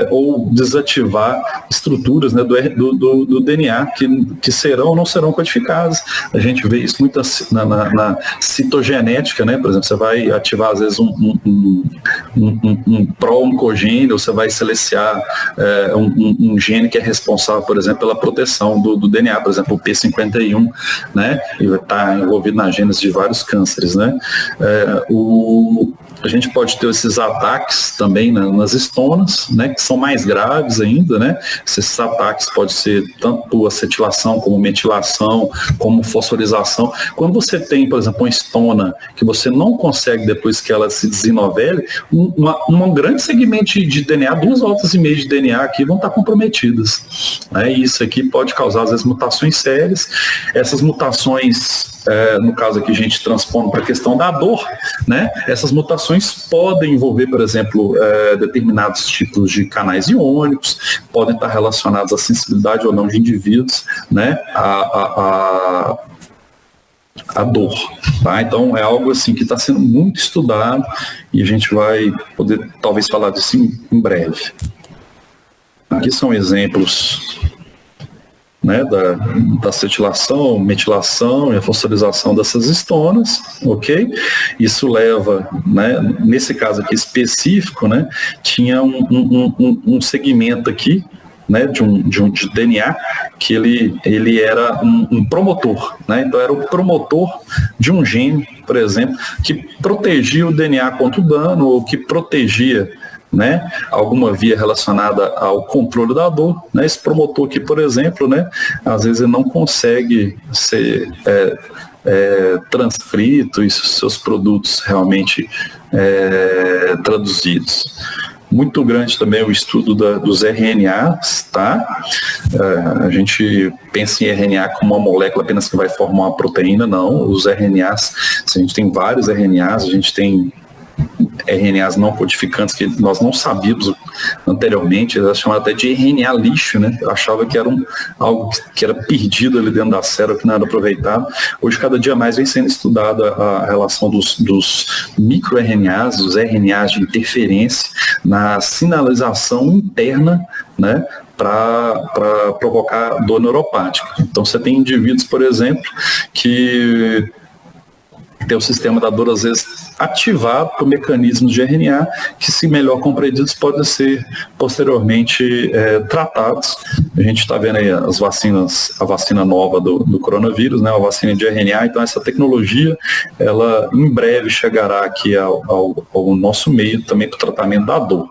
Ou desativar estruturas, né, do DNA que serão ou não serão codificadas. A gente vê isso muito na citogenética, né? Por exemplo, você vai ativar às vezes um pró-oncogênio, você vai silenciar um gene que é responsável, por exemplo, pela proteção do DNA, por exemplo, o P51, né? E vai estar envolvido na gênese de vários cânceres, né? A gente pode ter esses ataques também nas estonas, né, que são mais graves ainda, né? Esses ataques podem ser tanto acetilação como metilação, como fosforização. Quando você tem, por exemplo, uma estona que você não consegue, depois que ela se desenovele, um grande segmento de DNA, 2 voltas e meia de DNA aqui vão estar comprometidas. Né? E isso aqui pode causar, às vezes, mutações sérias. Essas mutações no caso aqui a gente transpondo para a questão da dor, né? Essas mutações podem envolver, por exemplo, determinados tipos de canais iônicos, podem estar relacionados à sensibilidade ou não de indivíduos, né? A dor, tá? Então é algo assim que está sendo muito estudado e a gente vai poder talvez falar disso em breve. Aqui são exemplos, né, da acetilação, metilação e a fosforilação dessas histonas, ok? Isso leva, né, nesse caso aqui específico, né, tinha um segmento aqui, né, de DNA, que ele era um promotor, né? Então era o promotor de um gene, por exemplo, que protegia o DNA contra o dano, ou que protegia, né, alguma via relacionada ao controle da dor, né? Esse promotor aqui, por exemplo, né, às vezes ele não consegue ser transcrito e seus produtos realmente traduzidos. Muito grande também o estudo dos RNAs, tá? A gente pensa em RNA como uma molécula apenas que vai formar uma proteína, não. Os RNAs, a gente tem vários RNAs, a gente tem RNAs não codificantes que nós não sabíamos anteriormente, eles chamavam até de RNA lixo, né? Eu achava que era algo que era perdido ali dentro da célula, que não era aproveitado. Hoje, cada dia mais, vem sendo estudada a relação dos microRNAs, dos RNAs de interferência na sinalização interna, né, para provocar dor neuropática. Então, você tem indivíduos, por exemplo, que tem o sistema da dor, às vezes, ativado por mecanismos de RNA que, se melhor compreendidos, podem ser posteriormente tratados. A gente está vendo aí as vacinas, a vacina nova do coronavírus, né, a vacina de RNA. Então, essa tecnologia, ela em breve chegará aqui ao nosso meio também para o tratamento da dor.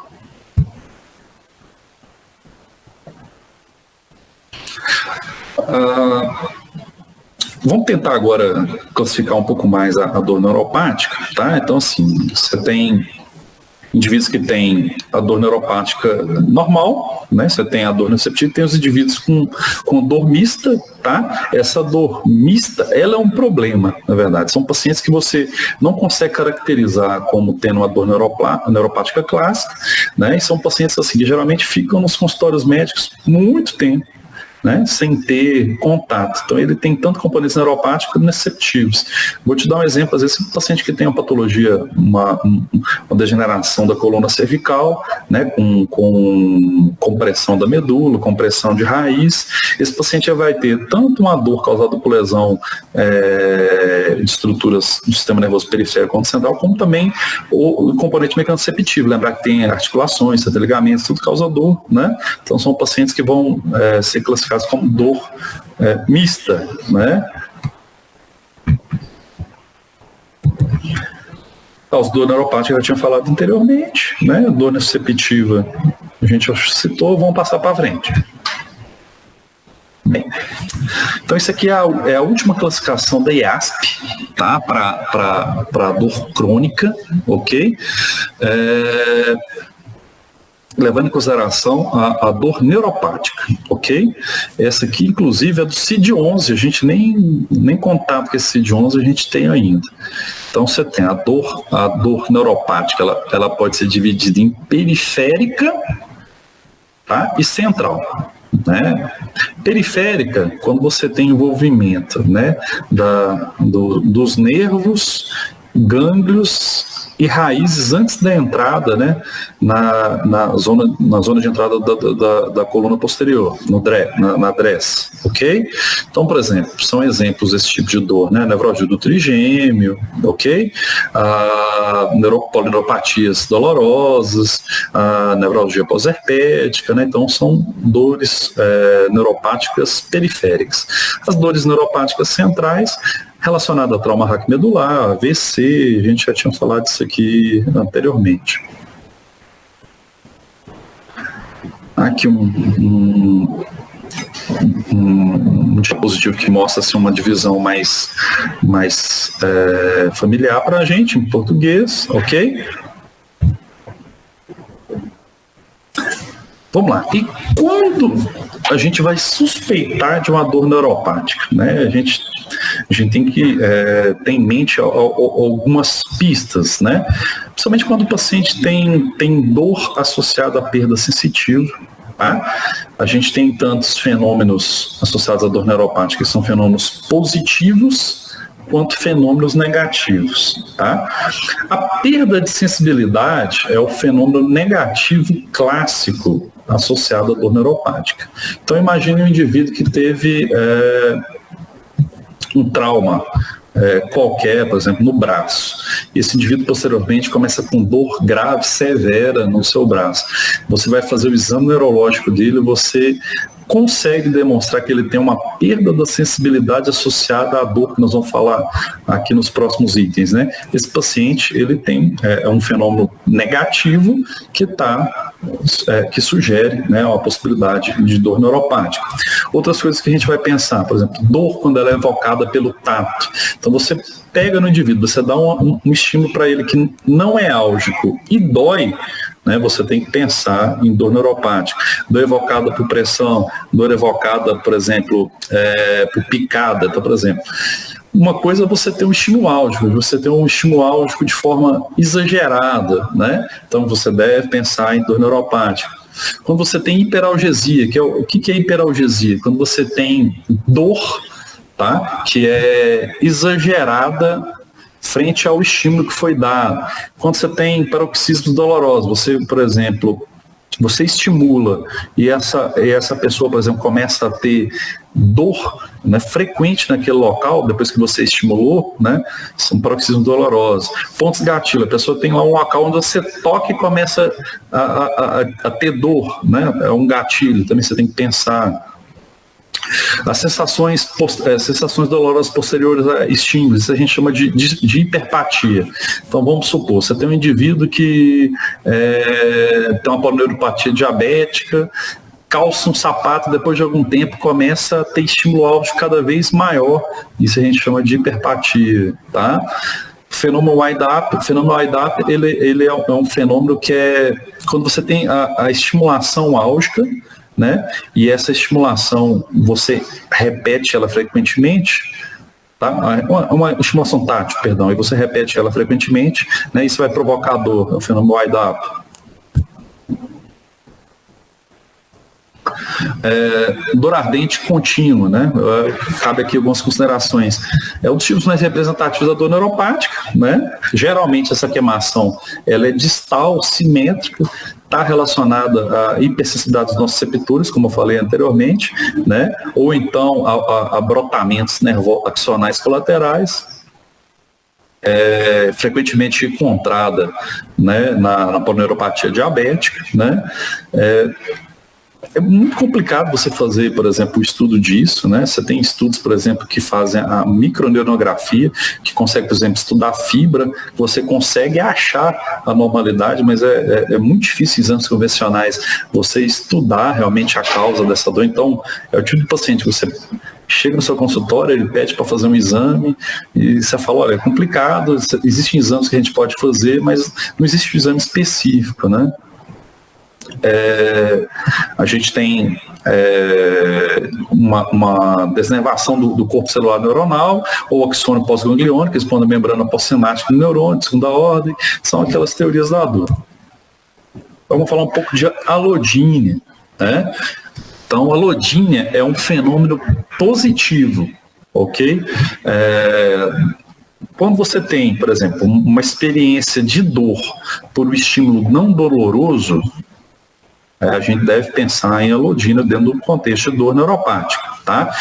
Vamos tentar agora classificar um pouco mais a dor neuropática, tá? Então, assim, você tem indivíduos que têm a dor neuropática normal, né? Você tem a dor nociceptiva, tem os indivíduos com dor mista, tá? Essa dor mista, ela é um problema, na verdade. São pacientes que você não consegue caracterizar como tendo uma dor neuropática clássica, né? E são pacientes assim que geralmente ficam nos consultórios médicos muito tempo, né, sem ter contato. Então, ele tem tanto componentes neuropáticos como nociceptivos. Vou te dar um exemplo. Às vezes, um paciente que tem uma patologia, uma degeneração da coluna cervical, né, com compressão da medula, compressão de raiz, esse paciente já vai ter tanto uma dor causada por lesão de estruturas do sistema nervoso periférico central, como também o componente mecanoceptivo. Lembrar que tem articulações, tem ligamentos, tudo causa dor, né? Então, são pacientes que vão ser classificados como dor mista, né? As dor neuropática eu já tinha falado anteriormente, né? Dor nociceptiva a gente já citou, vamos passar para frente. Bem, então isso aqui é a última classificação da IASP, tá? Para dor crônica, ok? Levando em consideração a dor neuropática, ok? Essa aqui, inclusive, é do CID-11, a gente nem contato com esse CID-11 a gente tem ainda. Então, você tem a dor neuropática, ela pode ser dividida em periférica, tá, e central. Né? Periférica, quando você tem envolvimento, né, dos nervos, gânglios e raízes antes da entrada, né, na zona de entrada da coluna posterior, na DRES, ok? Então, por exemplo, são exemplos desse tipo de dor, né, nevralgia do trigêmeo, ok? Polineuropatias dolorosas, nevralgia pós-herpética, né? Então, são dores neuropáticas periféricas. As dores neuropáticas centrais, relacionado a trauma raquimedular, AVC, a gente já tinha falado disso aqui anteriormente. Aqui um dispositivo que mostra assim, uma divisão mais familiar para a gente, em português, ok? Vamos lá. E quando a gente vai suspeitar de uma dor neuropática, né? A gente tem que ter em mente algumas pistas, né? Principalmente quando o paciente tem dor associada à perda sensitiva. Tá? A gente tem tantos fenômenos associados à dor neuropática que são fenômenos positivos quanto fenômenos negativos. Tá? A perda de sensibilidade é o fenômeno negativo clássico associado à dor neuropática. Então imagine um indivíduo que teve um trauma qualquer, por exemplo, no braço. Esse indivíduo posteriormente começa com dor grave, severa no seu braço. Você vai fazer o exame neurológico dele, você consegue demonstrar que ele tem uma perda da sensibilidade associada à dor, que nós vamos falar aqui nos próximos itens, né? Esse paciente, ele tem um fenômeno negativo que sugere, né, uma possibilidade de dor neuropática. Outras coisas que a gente vai pensar, por exemplo, dor quando ela é evocada pelo tato. Então você pega no indivíduo, você dá um estímulo para ele que não é álgico e dói, né, você tem que pensar em dor neuropática. Dor evocada por pressão, dor evocada, por exemplo, por picada. Então, por exemplo, uma coisa é você ter um estímulo álgico, você ter um estímulo álgico de forma exagerada, né? Então você deve pensar em dor neuropática. Quando você tem hiperalgesia, o que é hiperalgesia? Quando você tem dor, tá, que é exagerada frente ao estímulo que foi dado. Quando você tem paroxismos dolorosos, você, por exemplo, você estimula e essa pessoa, por exemplo, começa a ter dor, né, frequente naquele local, depois que você estimulou, né, são paroxismos dolorosos. Pontos gatilho, a pessoa tem lá um local onde você toca e começa a ter dor, né, é um gatilho, também você tem que pensar. As sensações dolorosas posteriores a estímulos, isso a gente chama de hiperpatia. Então vamos supor, você tem um indivíduo que tem uma polineuropatia diabética, calça um sapato, depois de algum tempo começa a ter estímulo álgico cada vez maior, isso a gente chama de hiperpatia, tá? O fenômeno wind-up, ele é um fenômeno que é quando você tem a estimulação álgica, né? E essa estimulação, você repete ela frequentemente, tá? Uma estimulação tátil, perdão, e você repete ela frequentemente, né? Isso vai provocar dor, é o fenômeno wind-up. Dor ardente contínua, né? Cabe aqui algumas considerações. É um dos tipos mais representativos da dor neuropática, né? Geralmente essa queimação ela é distal, simétrica, está relacionada à hipersensibilidade dos nossos receptores, como eu falei anteriormente, né? Ou então a brotamentos nervoaxonais colaterais, frequentemente encontrada, né, na polineuropatia diabética, né? É muito complicado você fazer, por exemplo, o estudo disso, né? Você tem estudos, por exemplo, que fazem a microneuronografia, que consegue, por exemplo, estudar fibra, você consegue achar a normalidade, mas é muito difícil em exames convencionais você estudar realmente a causa dessa dor. Então, é o tipo de paciente que você chega no seu consultório, ele pede para fazer um exame e você fala, olha, é complicado, existem exames que a gente pode fazer, mas não existe um exame específico, né? A gente tem uma desnervação do corpo celular neuronal, ou axônio pós-gangliônico, expondo a membrana pós-sináptica do neurônio, de segunda ordem, são aquelas teorias da dor. Vamos falar um pouco de alodínia, né? Então, a alodínia é um fenômeno positivo, ok? Quando você tem, por exemplo, uma experiência de dor por um estímulo não doloroso, a gente deve pensar em alodina dentro do contexto de dor neuropática, tá?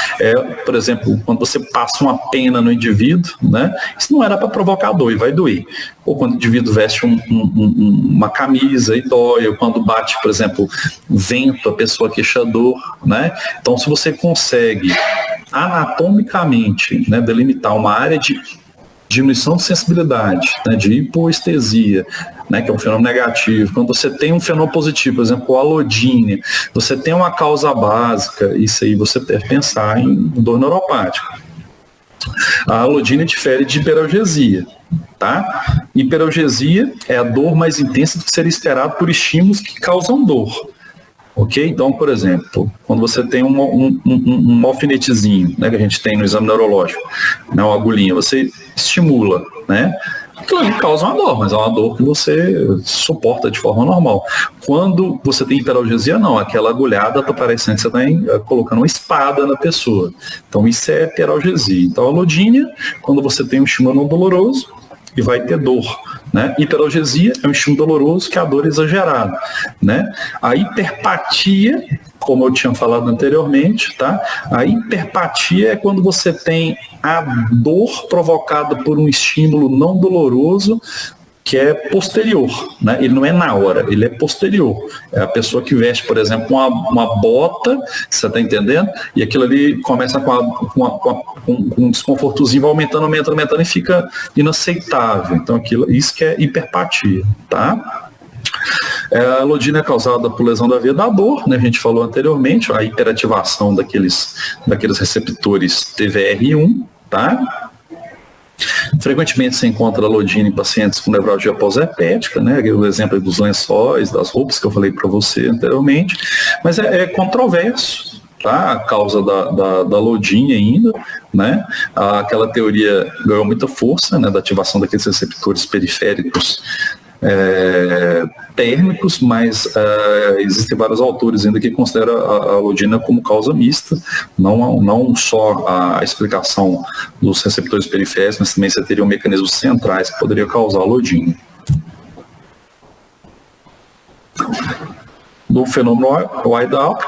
Por exemplo, quando você passa uma pena no indivíduo, né? Isso não era para provocar dor e vai doer. Ou quando o indivíduo veste uma camisa e dói, ou quando bate, por exemplo, vento, a pessoa queixa dor, né? Então, se você consegue anatomicamente, né, delimitar uma área de diminuição de sensibilidade, né, de hipoestesia, né, que é um fenômeno negativo. Quando você tem um fenômeno positivo, por exemplo, a alodínia, você tem uma causa básica, isso aí você deve pensar em dor neuropática. A alodínia difere de hiperalgesia, tá? Hiperalgesia é a dor mais intensa do que seria esperado por estímulos que causam dor. Ok? Então, por exemplo, quando você tem um alfinetezinho, né, que a gente tem no exame neurológico, né, uma agulhinha, você estimula, né? Aquilo ali causa uma dor, mas é uma dor que você suporta de forma normal. Quando você tem hiperalgesia, não. Aquela agulhada está parecendo que você está colocando uma espada na pessoa. Então, isso é hiperalgesia. Então, a alodínia, quando você tem um estímulo não doloroso, e vai ter dor, né? Hiperalgesia é um estímulo doloroso que a dor é exagerada, né? A hiperpatia, como eu tinha falado anteriormente, tá? A hiperpatia é quando você tem a dor provocada por um estímulo não doloroso que é posterior, né? Ele não é na hora, ele é posterior. É a pessoa que veste, por exemplo, uma bota, você está entendendo? E aquilo ali começa com um desconfortozinho, vai aumentando e fica inaceitável. Então, isso que é hiperpatia, tá? A alodínia é causada por lesão da via da dor, né? A gente falou anteriormente, a hiperativação daqueles receptores TVR1, tá? Frequentemente se encontra alodínia em pacientes com nevralgia pós-herpética, né? O exemplo dos lençóis, das roupas que eu falei para você anteriormente, mas é controverso, tá? A causa da alodínia ainda, né? Aquela teoria ganhou muita força, né? Da ativação daqueles receptores periféricos térmicos, mas existem vários autores ainda que consideram a alodínia como causa mista, não só a explicação dos receptores periféricos, mas também você teria mecanismos centrais que poderiam causar a alodínia. Do fenômeno Wide-Up,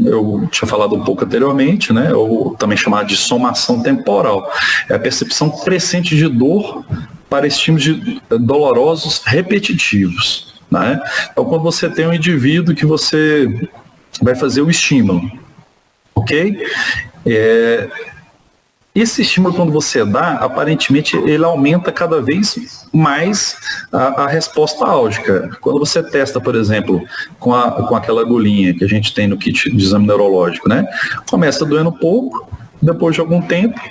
eu tinha falado um pouco anteriormente, né, ou também chamado de somação temporal. É a percepção crescente de dor para estímulos dolorosos repetitivos, né? Então, quando você tem um indivíduo que você vai fazer o estímulo, ok? Esse estímulo, quando você dá, aparentemente ele aumenta cada vez mais a resposta álgica. Quando você testa, por exemplo, com aquela agulhinha que a gente tem no kit de exame neurológico, né? Começa doendo pouco, depois de algum tempo,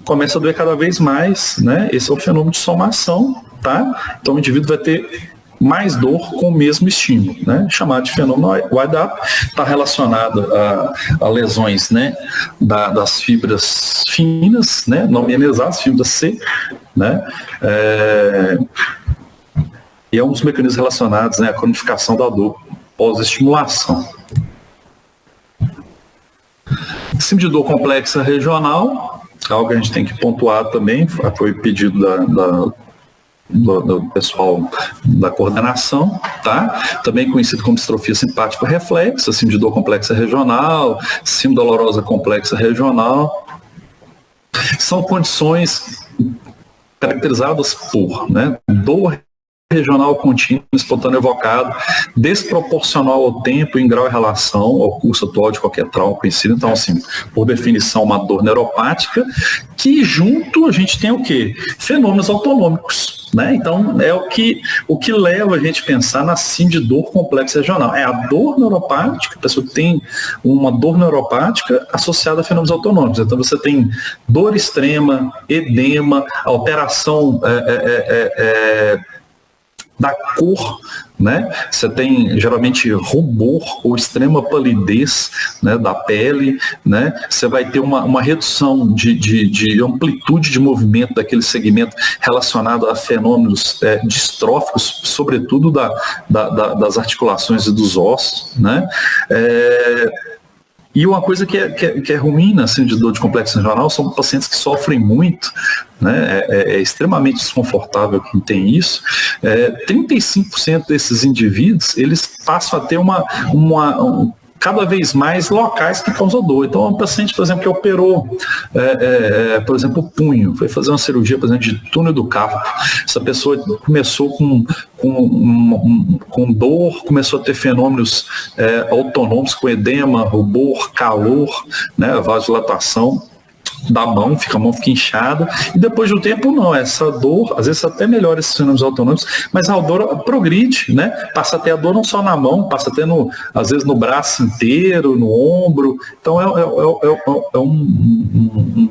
começa a doer cada vez mais, né? Esse é o fenômeno de somação, tá? Então o indivíduo vai ter mais dor com o mesmo estímulo, né? Chamado de fenômeno Wide-Up, está relacionado a lesões, né? Das fibras finas, né? Não mielizadas, fibras C, né? E é um dos mecanismos relacionados, né, à cronificação da dor pós-estimulação. Síndrome de dor complexa regional, algo que a gente tem que pontuar também, foi pedido do pessoal da coordenação, tá? Também conhecido como distrofia simpática reflexa, síndrome de dor complexa regional, síndrome dolorosa complexa regional. São condições caracterizadas por, né, dor regional contínua, espontâneo evocado, desproporcional ao tempo, em grau e relação ao curso atual de qualquer trauma conhecido. Então, assim, por definição, uma dor neuropática, que junto a gente tem o quê? Fenômenos autonômicos, né? Então, é o que leva a gente a pensar na síndrome de dor complexa regional. É a dor neuropática, a pessoa tem uma dor neuropática associada a fenômenos autonômicos. Então, você tem dor extrema, edema, alteração da cor, né? Você tem geralmente rubor ou extrema palidez, né, da pele, né? Você vai ter uma redução de amplitude de movimento daquele segmento relacionado a fenômenos distróficos, sobretudo das articulações e dos ossos, né? E uma coisa que é ruim na síndrome de dor de complexo regional são pacientes que sofrem muito, né? É extremamente desconfortável quem tem isso. 35% desses indivíduos, eles passam a ter cada vez mais locais que causam dor. Então, um paciente, por exemplo, que operou, por exemplo, o punho, foi fazer uma cirurgia, por exemplo, de túnel do carpo. Essa pessoa começou com dor, começou a ter fenômenos autonômicos, com edema, rubor, calor, né, vasodilatação. da mão, a mão fica inchada, e depois de um tempo não, essa dor, às vezes até melhora esses fenômenos autonômicos, mas a dor progride, né? Passa a ter a dor não só na mão, passa a ter, às vezes, no braço inteiro, no ombro. Então é um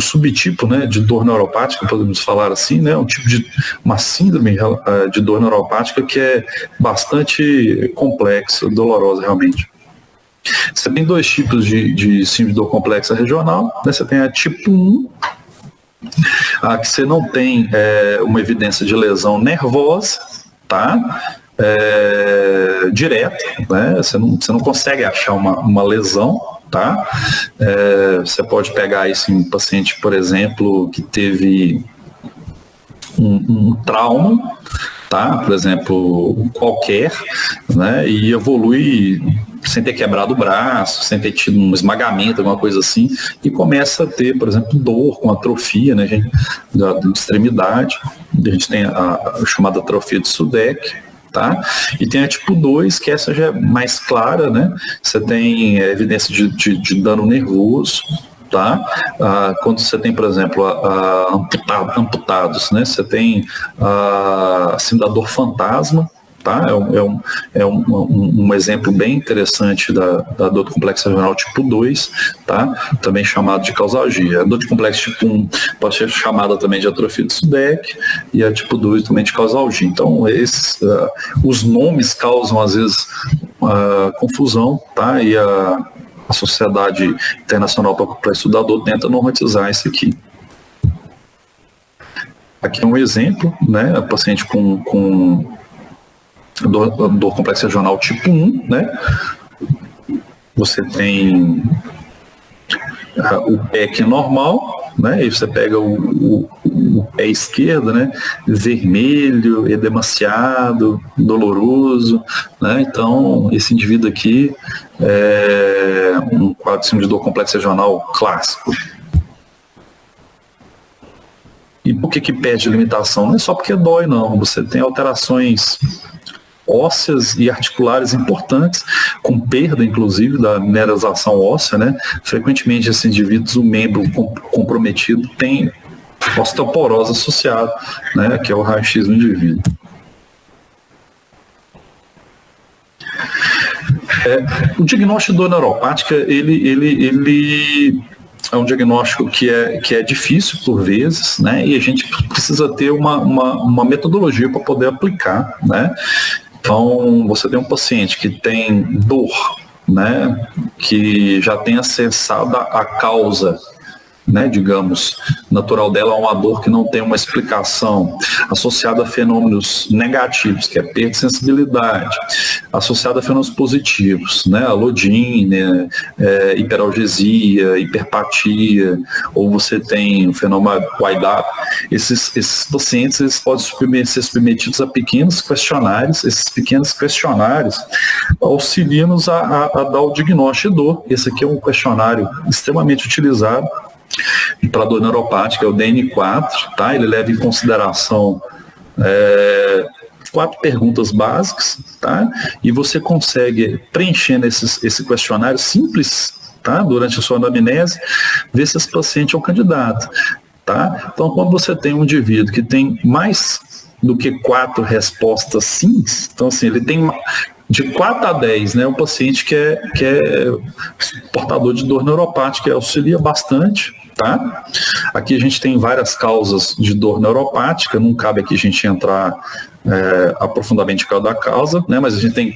subtipo, né, de dor neuropática, podemos falar assim, né? Uma síndrome de dor neuropática que é bastante complexa, dolorosa realmente. Você tem dois tipos de síndrome de dor complexa regional, né? Você tem a tipo 1, que você não tem uma evidência de lesão nervosa, tá? Direta, né? Você não consegue achar uma lesão, tá? Você pode pegar isso em um paciente, por exemplo, que teve um trauma, tá? Por exemplo, qualquer, né? E evolui sem ter quebrado o braço, sem ter tido um esmagamento, alguma coisa assim, e começa a ter, por exemplo, dor com atrofia, né, da extremidade. A gente tem a chamada atrofia de Sudeck, tá? E tem a tipo 2, que essa já é mais clara, né? Você tem evidência de dano nervoso, tá? Quando você tem, por exemplo, amputados, né? Você tem assim, da dor fantasma, tá? É um exemplo bem interessante da dor complexa regional tipo 2, tá? Também chamado de causalgia. A dor de complexo tipo 1 pode ser chamada também de atrofia de Sudeck, e a tipo 2 também de causalgia. Então, os nomes causam, às vezes, confusão, tá? E a Sociedade Internacional para Estudar Dor tenta normatizar isso aqui. Aqui é um exemplo, né? A paciente com dor complexa regional tipo 1, né? Você tem o pé que é normal, né? E você pega o pé esquerdo, né? Vermelho, edemaciado, doloroso, né? Então, esse indivíduo aqui é um quadro de síndrome de dor complexa regional clássico. E por que perde limitação? Não é só porque dói, não. Você tem alterações ósseas e articulares importantes, com perda, inclusive, da mineralização óssea, né? Frequentemente, esses indivíduos, o membro comprometido tem osteoporose associada, né? Que é o raio-x do indivíduo. O diagnóstico de dor neuropática, ele é um diagnóstico que é difícil por vezes, né? E a gente precisa ter uma metodologia para poder aplicar, né? Então, você tem um paciente que tem dor, né? Que já tem acessado a causa, né, digamos, natural dela, uma dor que não tem uma explicação, associada a fenômenos negativos, que é perda de sensibilidade, associada a fenômenos positivos, né, alodínia, hiperalgesia, hiperpatia, ou você tem o fenômeno WIDAP. Esses pacientes eles podem ser submetidos a pequenos questionários. Esses pequenos questionários auxiliam-nos a dar o diagnóstico de dor. Esse aqui é um questionário extremamente utilizado para dor neuropática, é o DN4, tá? Ele leva em consideração 4 perguntas básicas, tá? E você consegue, preenchendo esse questionário simples, tá? Durante a sua anamnese, ver se esse paciente é um candidato, tá? Então, quando você tem um indivíduo que tem mais do que 4 respostas sim, então assim, ele tem de 4 a 10, né? Um paciente que é portador de dor neuropática, auxilia bastante, tá? Aqui a gente tem várias causas de dor neuropática, não cabe aqui a gente entrar aprofundadamente em cada causa, né? Mas a gente tem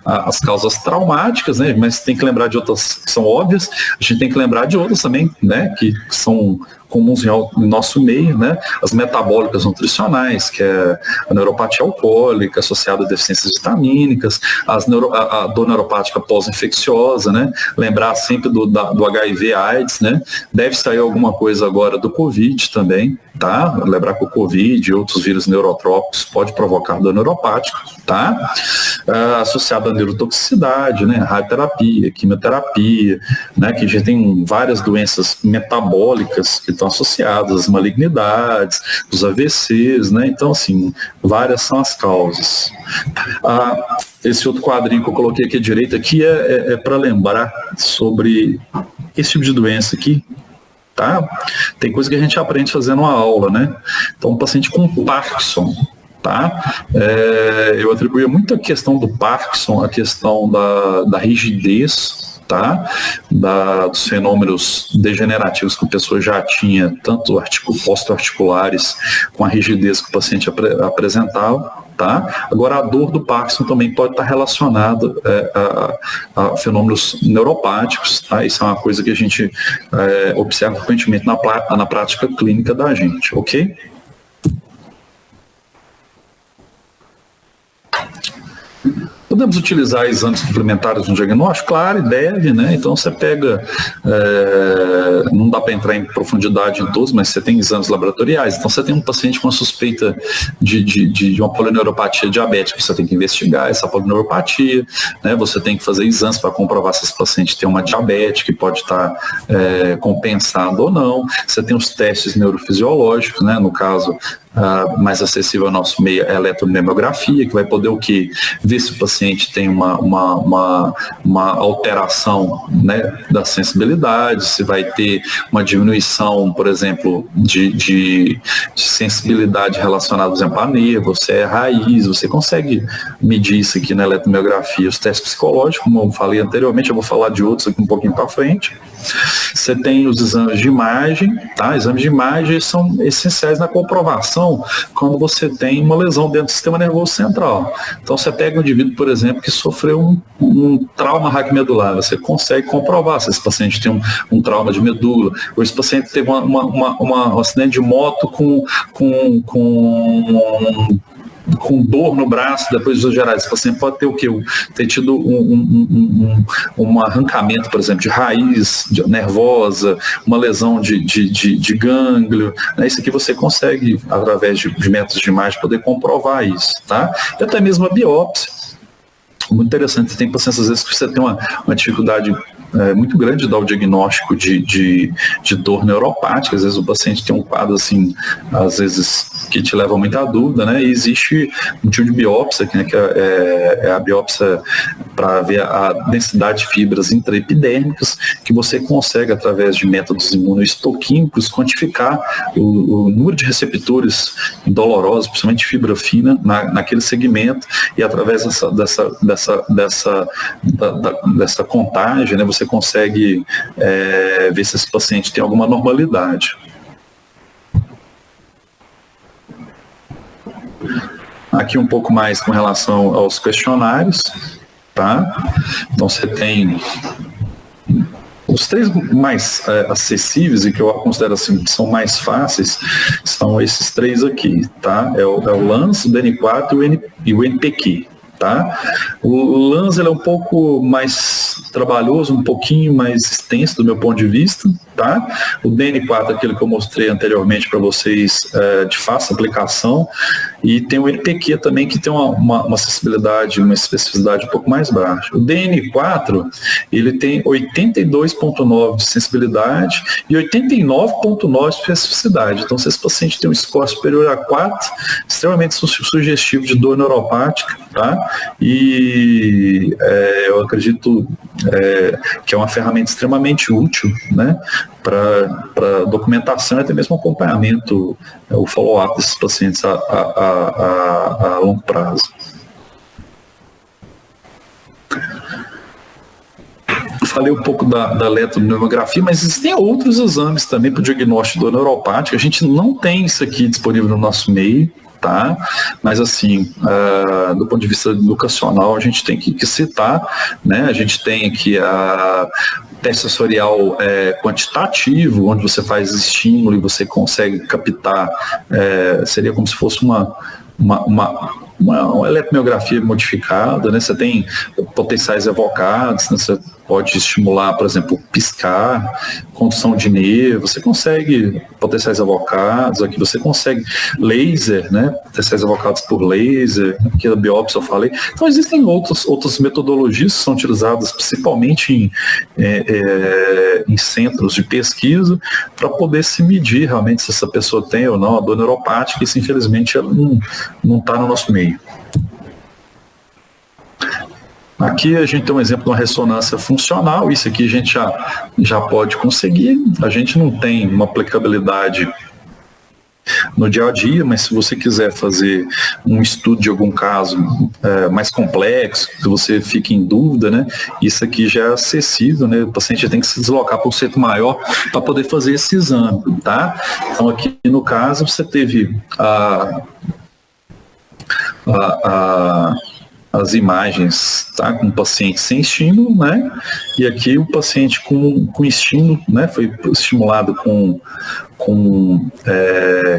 as causas traumáticas, né? Mas tem que lembrar de outras que são óbvias, a gente tem que lembrar de outras também, né? Que são comuns em nosso meio, né? As metabólicas nutricionais, que é a neuropatia alcoólica associada a deficiências vitamínicas, a dor neuropática pós-infecciosa, né? Lembrar sempre do HIV/AIDS, né? Deve sair alguma coisa agora do Covid também, tá? Lembrar que o Covid e outros vírus neurotrópicos pode provocar dor neuropática, tá? Associado à neurotoxicidade, né? Radioterapia, quimioterapia, né? Que a gente tem várias doenças metabólicas que estão associadas às malignidades, os AVCs, né? Então, assim, várias são as causas. Esse outro quadrinho que eu coloquei aqui à direita aqui é para lembrar sobre esse tipo de doença aqui, tá? Tem coisa que a gente aprende fazendo uma aula, né? Então, um paciente com Parkinson, tá? Eu atribuía muito a questão do Parkinson, a questão da rigidez, tá? Dos fenômenos degenerativos que a pessoa já tinha, tanto posto-articulares, com a rigidez que o paciente apresentava, tá? Agora, a dor do Parkinson também pode estar relacionada a fenômenos neuropáticos, tá? Isso é uma coisa que a gente observa frequentemente na prática clínica da gente, ok? Podemos utilizar exames complementares no diagnóstico? Claro, e deve, né? Então você pega, não dá para entrar em profundidade em todos, mas você tem exames laboratoriais. Então você tem um paciente com a suspeita de uma polineuropatia diabética, você tem que investigar essa polineuropatia, né? Você tem que fazer exames para comprovar se esse paciente tem uma diabetes que pode estar compensado ou não. Você tem os testes neurofisiológicos, né? No caso, mais acessível ao nosso meio é a eletromiografia, que vai poder o quê? Ver se o paciente tem uma alteração, né, da sensibilidade, se vai ter uma diminuição, por exemplo, de sensibilidade relacionada, por exemplo, a nervo, se é raiz, você consegue medir isso aqui na eletromiografia. Os testes psicológicos, como eu falei anteriormente, eu vou falar de outros aqui um pouquinho para frente. Você tem os exames de imagem, tá? Exames de imagem são essenciais na comprovação quando você tem uma lesão dentro do sistema nervoso central. Então você pega um indivíduo, por exemplo, que sofreu um trauma raquimedular, você consegue comprovar se esse paciente tem um trauma de medula, ou esse paciente teve um acidente de moto com dor no braço depois dos gerais. Esse paciente pode ter o quê? Ter tido um arrancamento, por exemplo, de raiz nervosa, uma lesão de gânglio, né? Isso aqui você consegue, através de métodos de imagem, poder comprovar isso, tá? E até mesmo a biópsia. Muito interessante, tem pacientes às vezes que você tem uma dificuldade muito grande de dar o diagnóstico de dor neuropática. Às vezes o paciente tem um quadro assim, às vezes que te leva muita dúvida, né? E existe um tipo de biópsia, né, que é a biópsia para ver a densidade de fibras intraepidérmicas, que você consegue, através de métodos imunohistoquímicos, quantificar o número de receptores dolorosos, principalmente fibra fina, naquele segmento, e através dessa contagem, né, você consegue ver se esse paciente tem alguma normalidade. Aqui um pouco mais com relação aos questionários, tá? Então você tem os três mais acessíveis e que eu considero assim que são mais fáceis, são esses três aqui, tá? É o LANS, o DN4 e o NPQ. Tá? O LANS ele é um pouco mais trabalhoso, um pouquinho mais extenso do meu ponto de vista, tá? O DN4 é aquele que eu mostrei anteriormente para vocês, de fácil aplicação, e tem o NPQ também, que tem uma acessibilidade, uma especificidade um pouco mais baixa. O DN4 ele tem 82,9 de sensibilidade e 89,9 de especificidade. Então, se esse paciente tem um score superior a 4, extremamente sugestivo de dor neuropática, tá? E eu acredito que é uma ferramenta extremamente útil, né, para documentação e até mesmo acompanhamento, o follow-up desses pacientes a longo prazo. Falei um pouco da eletromiografia, mas existem outros exames também para o diagnóstico do neuropático. A gente não tem isso aqui disponível no nosso meio, tá? Mas assim, do ponto de vista educacional, a gente tem que citar, né? A gente tem aqui teste sensorial quantitativo, onde você faz estímulo e você consegue captar, seria como se fosse uma eletromiografia modificada, né? Você tem potenciais evocados, né? Você pode estimular, por exemplo, piscar, condução de nervo, você consegue potenciais evocados, aqui você consegue laser, né? Potenciais evocados por laser, aqui a biópsia eu falei. Então existem outras metodologias que são utilizadas principalmente em centros de pesquisa para poder se medir realmente se essa pessoa tem ou não a dor neuropática, e isso infelizmente ela não está no nosso meio. Aqui a gente tem um exemplo de uma ressonância funcional, isso aqui a gente já pode conseguir, a gente não tem uma aplicabilidade no dia a dia, mas se você quiser fazer um estudo de algum caso mais complexo, que você fique em dúvida, né, isso aqui já é acessível, né, o paciente tem que se deslocar para um centro maior para poder fazer esse exame, tá? Então aqui no caso você teve as imagens, tá, com o paciente sem estímulo, né, e aqui o paciente com estímulo, né, foi estimulado com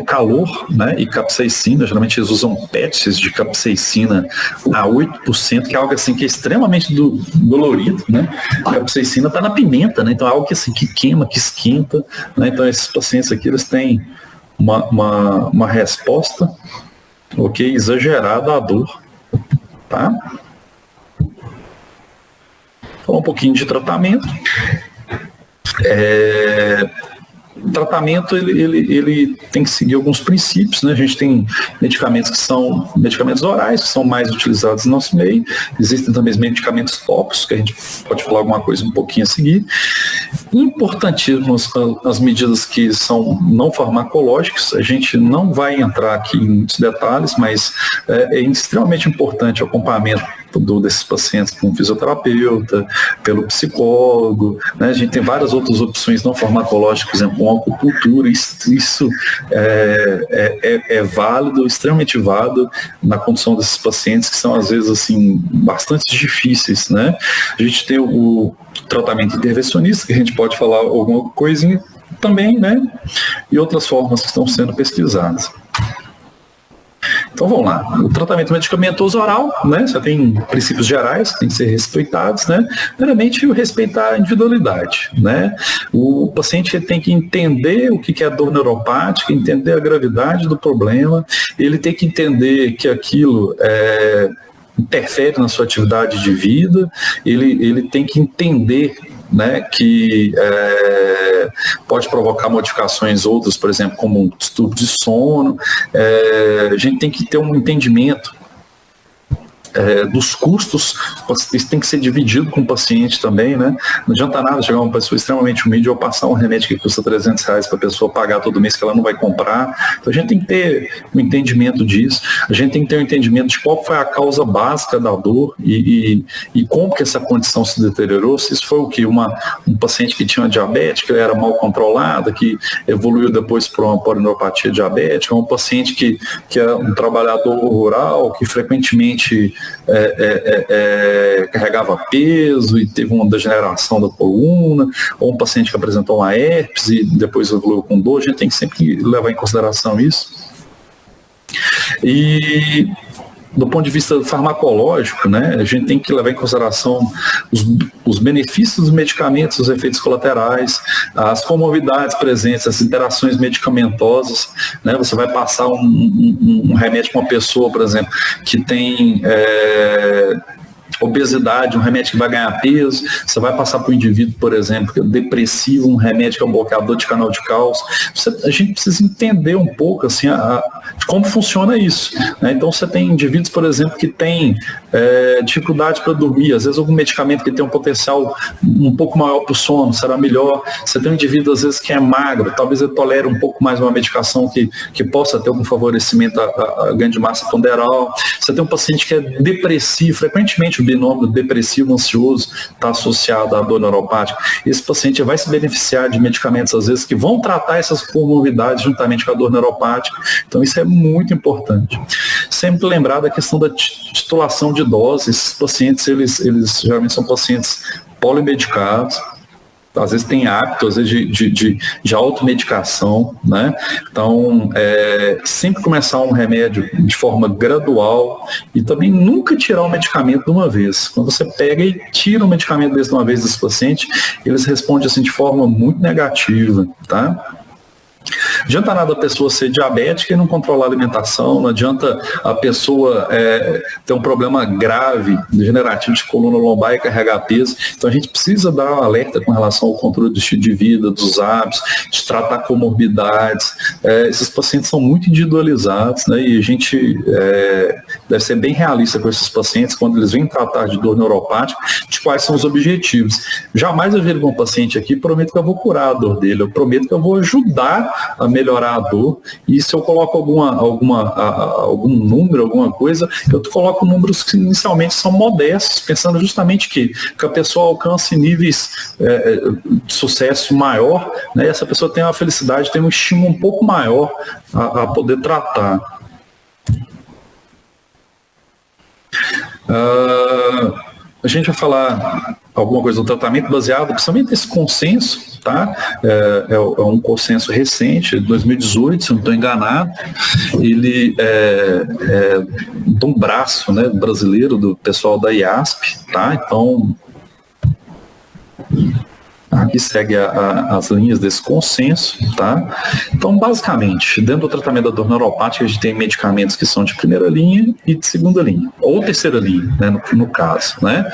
calor, né, e capsaicina. Geralmente eles usam PETs de capsaicina a 8%, que é algo assim que é extremamente dolorido, né, a capsaicina está na pimenta, né, então é algo que, assim, que queima, que esquenta, né, então esses pacientes aqui eles têm uma resposta, ok, exagerada à dor. Tá? Falar um pouquinho de tratamento. O tratamento ele tem que seguir alguns princípios, né? A gente tem medicamentos que são medicamentos orais, que são mais utilizados no nosso meio. Existem também medicamentos tópicos, que a gente pode falar alguma coisa um pouquinho a seguir. Importantíssimas as medidas que são não farmacológicas. A gente não vai entrar aqui em muitos detalhes, mas é extremamente importante o acompanhamento desses pacientes com um fisioterapeuta, pelo psicólogo, né? A gente tem várias outras opções não farmacológicas, por exemplo, com acupuntura. Isso é válido, extremamente válido na condição desses pacientes que são às vezes assim bastante difíceis, né? A gente tem o tratamento intervencionista, que a gente pode falar alguma coisinha também, né? E outras formas que estão sendo pesquisadas. Então vamos lá, o tratamento medicamentoso oral, né? Você tem princípios gerais que têm que ser respeitados, né? Primeiramente, respeitar a individualidade, né? O paciente tem que entender o que é dor neuropática, entender a gravidade do problema, ele tem que entender que aquilo interfere na sua atividade de vida, ele tem que entender, né, que pode provocar modificações outras, por exemplo, como um distúrbio de sono. A gente tem que ter um entendimento dos custos, isso tem que ser dividido com o paciente também, né? Não adianta nada chegar uma pessoa extremamente humilde ou passar um remédio que custa R$300 para a pessoa pagar todo mês que ela não vai comprar. Então a gente tem que ter um entendimento disso, a gente tem que ter um entendimento de qual foi a causa básica da dor e como que essa condição se deteriorou. Se isso foi o que? Um paciente que tinha diabetes, que era mal controlada, que evoluiu depois para uma polineuropatia diabética, um paciente que é um trabalhador rural, que frequentemente carregava peso e teve uma degeneração da coluna, ou um paciente que apresentou uma herpes e depois evoluiu com dor. A gente tem que sempre levar em consideração isso. E do ponto de vista farmacológico, né, a gente tem que levar em consideração os benefícios dos medicamentos, os efeitos colaterais, as comorbidades presentes, as interações medicamentosas, né? Você vai passar um remédio para uma pessoa, por exemplo, que tem obesidade, um remédio que vai ganhar peso. Você vai passar para o indivíduo, por exemplo, que é depressivo, um remédio que é um bloqueador de canal de cálcio. A gente precisa entender um pouco assim, de como funciona isso, né? Então você tem indivíduos, por exemplo, que têm dificuldade para dormir, às vezes algum medicamento que tem um potencial um pouco maior para o sono será melhor. Você tem um indivíduo, às vezes, que é magro, talvez ele tolere um pouco mais uma medicação que possa ter algum favorecimento a ganho de massa ponderal. Você tem um paciente que é depressivo, frequentemente o binômio depressivo ansioso está associado à dor neuropática. Esse paciente vai se beneficiar de medicamentos, às vezes, que vão tratar essas comorbidades juntamente com a dor neuropática. Então isso é muito importante. Sempre lembrar da questão da titulação de doses. Esses pacientes, eles geralmente são pacientes polimedicados, às vezes tem hábito, às vezes de automedicação, né? Então, sempre começar um remédio de forma gradual e também nunca tirar o medicamento de uma vez. Quando você pega e tira o medicamento desse de uma vez desse paciente, eles respondem assim de forma muito negativa, tá? adianta nada a pessoa ser diabética e não controlar a alimentação, não adianta a pessoa ter um problema grave, degenerativo de coluna lombar e carregar peso. Então a gente precisa dar um alerta com relação ao controle do estilo de vida, dos hábitos, de tratar comorbidades. Esses pacientes são muito individualizados, né, e a gente deve ser bem realista com esses pacientes quando eles vêm tratar de dor neuropática, de quais são os objetivos. Jamais eu viro um paciente aqui e prometo que eu vou curar a dor dele, eu prometo que eu vou ajudar a melhorar a dor, e se eu coloco algum número, alguma coisa, eu coloco números que inicialmente são modestos, pensando justamente que a pessoa alcance níveis de sucesso maior, né, e essa pessoa tem uma felicidade, tem um estímulo um pouco maior a poder tratar. A gente vai falar alguma coisa do tratamento baseado principalmente nesse consenso, tá? É um consenso recente, de 2018, se eu não estou enganado. Ele é de um braço, né, brasileiro, do pessoal da IASP, tá? Então, aqui segue as linhas desse consenso, tá? Então, basicamente, dentro do tratamento da dor neuropática, a gente tem medicamentos que são de primeira linha e de segunda linha, ou terceira linha, né, no caso, né?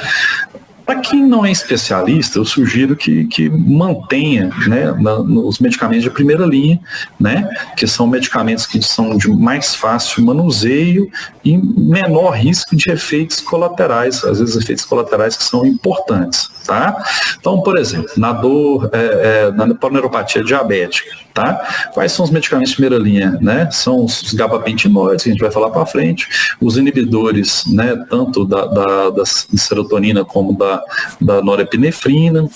Para quem não é especialista, eu sugiro que mantenha, né, os medicamentos de primeira linha, né, que são medicamentos que são de mais fácil manuseio e menor risco de efeitos colaterais, às vezes efeitos colaterais que são importantes, tá? Então, por exemplo, na dor, na polineuropatia diabética, tá? Quais são os medicamentos de primeira linha, né? São os gabapentinoides, que a gente vai falar para frente, os inibidores, né, tanto da serotonina como da norepinefrina,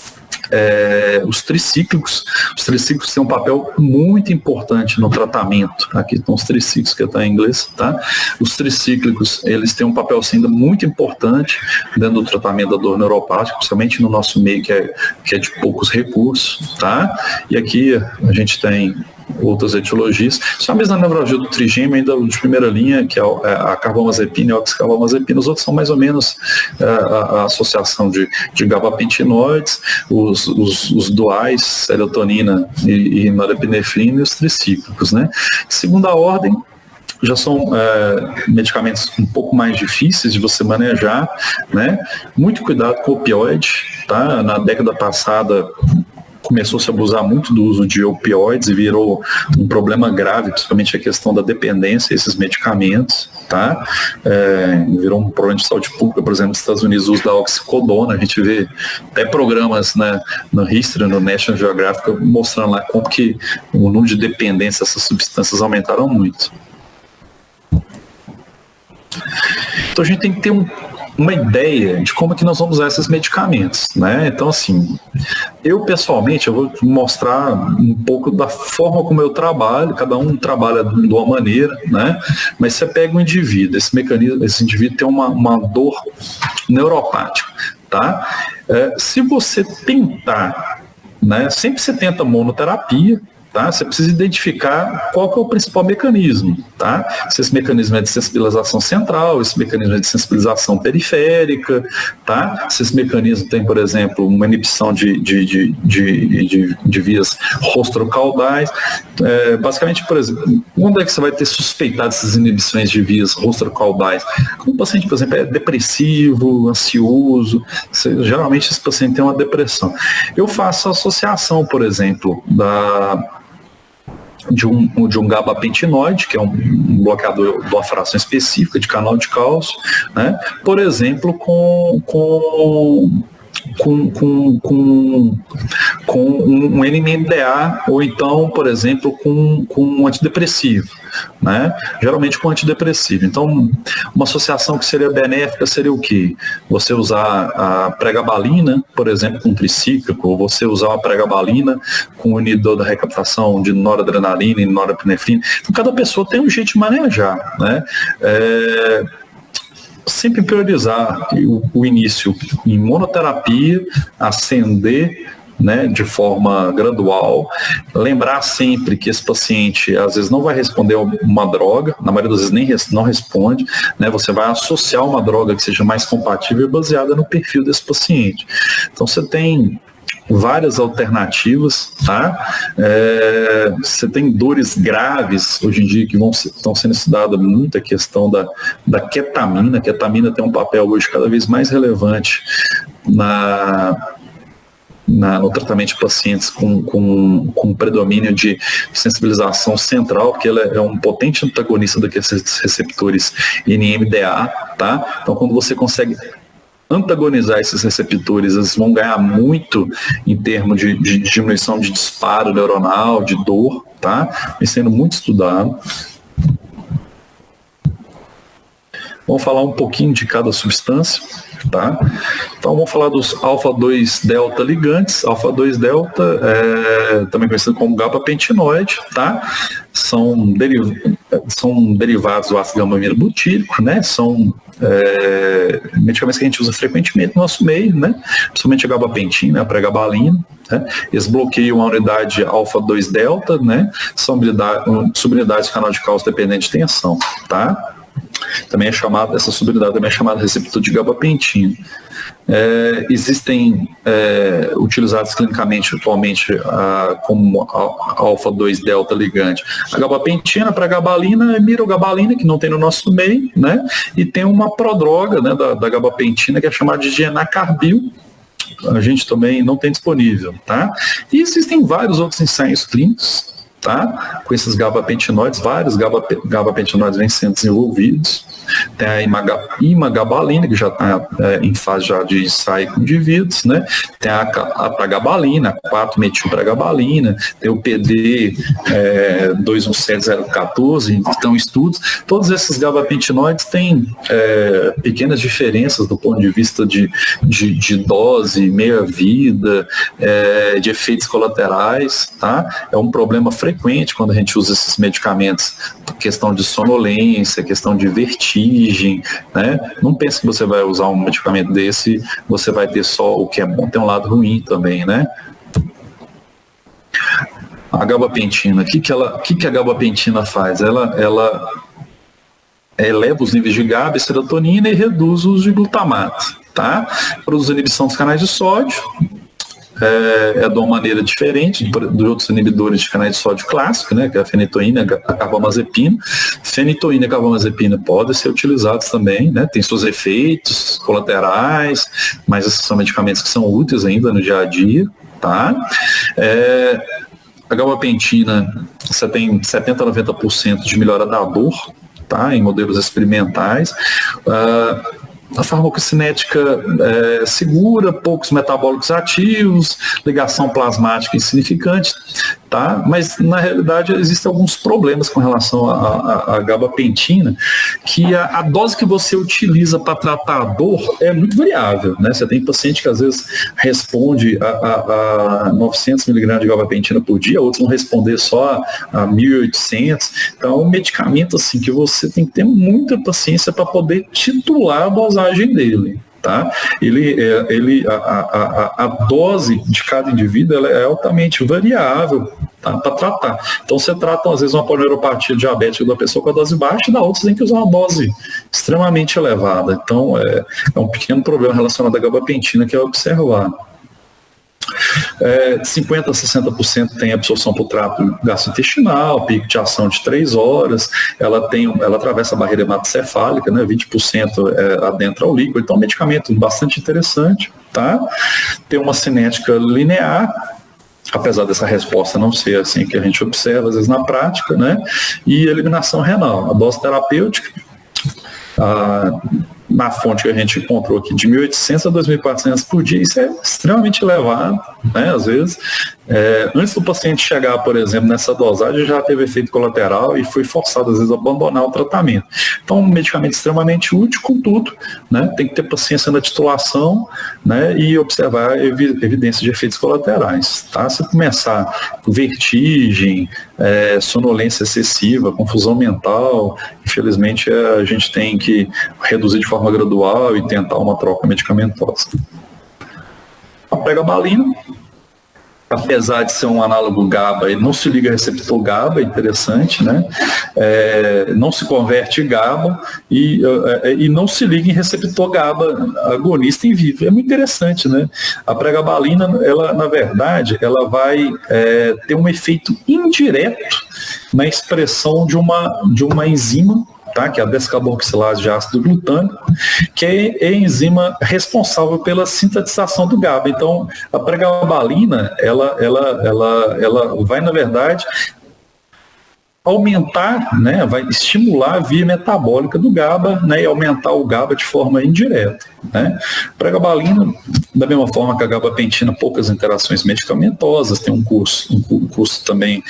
os tricíclicos. Os tricíclicos têm um papel muito importante no tratamento. Aqui estão os tricíclicos, que está em inglês, tá? Os tricíclicos, eles têm um papel ainda muito importante dentro do tratamento da dor neuropática, principalmente no nosso meio que é de poucos recursos, tá? E aqui a gente tem outras etiologias. Só mesmo na nevralgia do trigêmeo, ainda de primeira linha, que é a carbamazepina e a oxcarbamazepina. Os outros são mais ou menos a associação de gabapentinoides, os duais, serotonina e norepinefrina, e os tricíclicos, né? Segunda ordem, já são medicamentos um pouco mais difíceis de você manejar, né? Muito cuidado com o opioide, tá? Na década passada começou-se a abusar muito do uso de opioides e virou um problema grave, principalmente a questão da dependência a esses medicamentos, tá? Virou um problema de saúde pública. Por exemplo, nos Estados Unidos, o uso da oxicodona, a gente vê até programas, né, no History, no National Geographic, mostrando lá como que o número de dependência dessas substâncias aumentaram muito. Então a gente tem que ter uma ideia de como é que nós vamos usar esses medicamentos, né? Então, assim, eu pessoalmente, eu vou mostrar um pouco da forma como eu trabalho, cada um trabalha de uma maneira, né? Mas você pega um indivíduo, esse indivíduo tem uma dor neuropática, tá? Se você tentar, né? Sempre você tenta monoterapia, tá? Você precisa identificar qual que é o principal mecanismo, tá? Se esse mecanismo é de sensibilização central, esse mecanismo é de sensibilização periférica, tá? Se esse mecanismo tem, por exemplo, uma inibição de vias rostrocaudais. Basicamente, por exemplo, onde é que você vai ter suspeitado dessas inibições de vias rostrocaudais? Quando o paciente, por exemplo, é depressivo, ansioso, geralmente esse paciente tem uma depressão. Eu faço a associação, por exemplo, de um gabapentinoide, que é um bloqueador de uma fração específica de canal de cálcio, né? Por exemplo, com um NMDA, ou então, por exemplo, com um antidepressivo, né? Geralmente com antidepressivo. Então, uma associação que seria benéfica seria o quê? Você usar a pregabalina, por exemplo, com tricíclico, ou você usar a pregabalina com o inibidor da recaptação de noradrenalina e norepinefrina. Então, cada pessoa tem um jeito de manejar, né? Sempre priorizar o início em monoterapia, ascender, né, de forma gradual, lembrar sempre que esse paciente às vezes não vai responder uma droga, na maioria das vezes nem não responde, né, você vai associar uma droga que seja mais compatível e baseada no perfil desse paciente. Então você tem várias alternativas, tá? Você tem dores graves hoje em dia que estão sendo estudadas muito a questão da ketamina. A ketamina tem um papel hoje cada vez mais relevante no tratamento de pacientes com predomínio de sensibilização central, porque ela é um potente antagonista daqueles receptores NMDA, tá? Então, quando você consegue antagonizar esses receptores, eles vão ganhar muito em termos de diminuição de disparo neuronal, de dor, tá? Vem sendo muito estudado. Vamos falar um pouquinho de cada substância, tá? Então vamos falar dos alfa-2 delta ligantes. Alfa-2 delta também conhecido como gabapentinoide, tá? São derivados do ácido gama-amino butírico, né? São medicamentos que a gente usa frequentemente no nosso meio, né? Principalmente a gabapentina, a pregabalina, né? Eles bloqueiam a unidade alfa-2 delta, né? São subunidades de canal de cálcio dependente de tensão, tá? Também essa subunidade também é chamada receptor de gabapentina. Existem utilizados clinicamente atualmente como alfa-2 delta ligante a gabapentina, a pregabalina e mirogabalina, que não tem no nosso meio, né? E tem uma prodroga, né, da gabapentina, que é chamada de genacarbil. A gente também não tem disponível, tá? E existem vários outros ensaios clínicos, tá? Com esses gabapentinoides, vários gabapentinoides vêm sendo desenvolvidos. Tem a imagabalina, que já está em fase já de ensaio com indivíduos, né? Tem a pregabalina, a 4-metilpregabalina, tem o PD 217014, então estudos. Todos esses gabapentinoides têm pequenas diferenças do ponto de vista de dose, meia-vida, de efeitos colaterais, tá? É um problema frequente quando a gente usa esses medicamentos, questão de sonolência, questão de vertigem, né? Não pense que você vai usar um medicamento desse, você vai ter só o que é bom, tem um lado ruim também, né? A gabapentina, o que a gabapentina faz? Ela eleva os níveis de GABA e serotonina e reduz o uso de glutamato, tá? Produz inibição dos canais de sódio, de uma maneira diferente de outros inibidores de canais de sódio clássico, né, que é a fenitoína, a carbamazepina. Fenitoína e carbamazepina podem ser utilizados também, né, tem seus efeitos colaterais, mas esses são medicamentos que são úteis ainda no dia a dia, tá? A gabapentina, você tem 70% a 90% de melhora da dor, tá, em modelos experimentais. A farmacocinética segura, poucos metabólicos ativos, ligação plasmática insignificante, tá? Mas na realidade existem alguns problemas com relação à gabapentina, que a dose que você utiliza para tratar a dor é muito variável, né? Você tem paciente que às vezes responde a 900 mg de gabapentina por dia, outros vão responder só a 1.800. Então é um medicamento assim que você tem que ter muita paciência para poder titular a dosagem dele. Tá? A dose de cada indivíduo ela é altamente variável, tá? Para tratar. Então você trata às vezes uma polioneuropatia diabética da pessoa com a dose baixa e da outra você tem que usar uma dose extremamente elevada. Então é um pequeno problema relacionado à gabapentina que é observado. 50% a 60% tem absorção por trato gastrointestinal, pico de ação de 3 horas, ela atravessa a barreira hematocefálica, né, 20% adentra ao líquido, então é um medicamento bastante interessante, tá? Tem uma cinética linear, apesar dessa resposta não ser assim que a gente observa às vezes na prática, né? E eliminação renal, a dose terapêutica, na fonte que a gente encontrou aqui, de 1.800 a 2.400 por dia, isso é extremamente elevado, né? Às vezes, antes do paciente chegar, por exemplo, nessa dosagem, já teve efeito colateral e foi forçado, às vezes, a abandonar o tratamento. Então, um medicamento extremamente útil, contudo, né? Tem que ter paciência na titulação, né? E observar evidência de efeitos colaterais, tá? Se começar com vertigem, sonolência excessiva, confusão mental, infelizmente a gente tem que reduzir de forma gradual e tentar uma troca medicamentosa. A pregabalina apesar de ser um análogo GABA, ele não se liga a receptor GABA, é interessante, né? Não se converte GABA e não se liga em receptor GABA agonista em vivo. É muito interessante, né? A pregabalina, ela, na verdade, ela vai ter um efeito indireto na expressão de uma enzima, tá? Que é a descarboxilase de ácido glutâmico, que é a enzima responsável pela sintetização do GABA. Então, a pregabalina, ela vai, na verdade, aumentar, né, vai estimular a via metabólica do GABA, né, e aumentar o GABA de forma indireta, né. Pregabalina, da mesma forma que a gabapentina, poucas interações medicamentosas, tem um custo também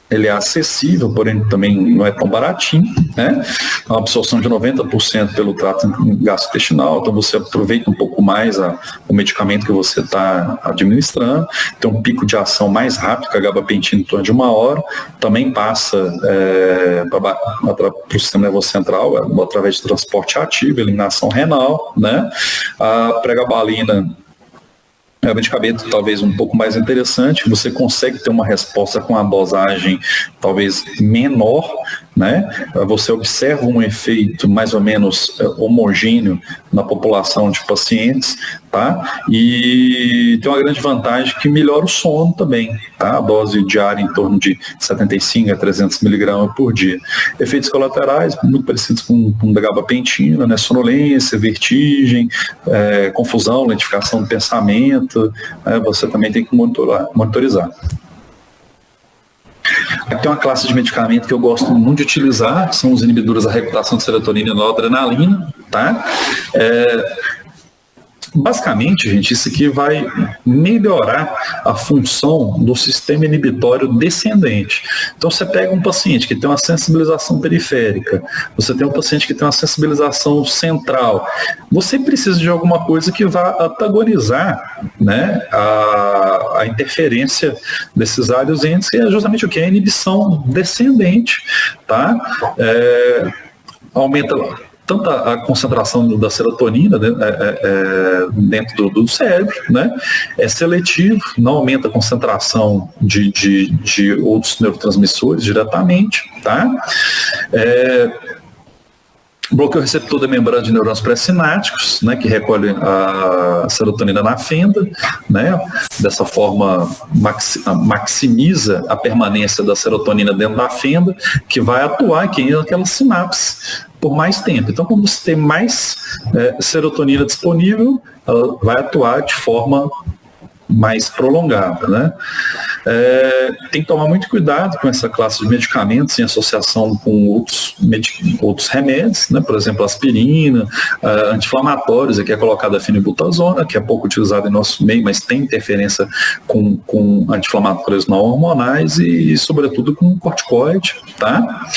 ele é acessível, porém também não é tão baratinho, né? A absorção de 90% pelo trato gastrointestinal, então você aproveita um pouco mais o medicamento que você está administrando, tem um pico de ação mais rápido que a gabapentina, em torno de 1 hora, também passa para o sistema nervoso central, através de transporte ativo, eliminação renal, né? A pregabalina é um medicamento talvez um pouco mais interessante, você consegue ter uma resposta com a dosagem talvez menor, né? Você observa um efeito mais ou menos homogêneo na população de pacientes, tá? E tem uma grande vantagem que melhora o sono também, tá? A dose diária em torno de 75 a 300 miligramas por dia. Efeitos colaterais muito parecidos com da gabapentina, né? Sonolência, vertigem, confusão, lentificação do pensamento, você também tem que monitorizar. Aqui tem uma classe de medicamento que eu gosto muito de utilizar, que são os inibidores da recaptação de serotonina e noradrenalina, tá? Basicamente, gente, isso aqui vai melhorar a função do sistema inibitório descendente. Então, você pega um paciente que tem uma sensibilização periférica, você tem um paciente que tem uma sensibilização central, você precisa de alguma coisa que vá antagonizar, né, a interferência desses vários entes, que é justamente o que? A inibição descendente, tá? Aumenta tanto a concentração da serotonina dentro do cérebro, né? É seletivo, não aumenta a concentração de outros neurotransmissores diretamente, tá? Bloqueia o receptor da membrana de neurônios pré-sinápticos, né, que recolhe a serotonina na fenda, né? Dessa forma maximiza a permanência da serotonina dentro da fenda, que vai atuar aqui naquelas sinapses por mais tempo. Então, quando você tem mais serotonina disponível, ela vai atuar de forma mais prolongada, né? Tem que tomar muito cuidado com essa classe de medicamentos em associação com outros remédios, né? Por exemplo, aspirina, anti-inflamatórios, aqui é colocada a fenilbutazona, que é pouco utilizada em nosso meio, mas tem interferência com anti-inflamatórios não hormonais e, sobretudo, com corticoide, tá?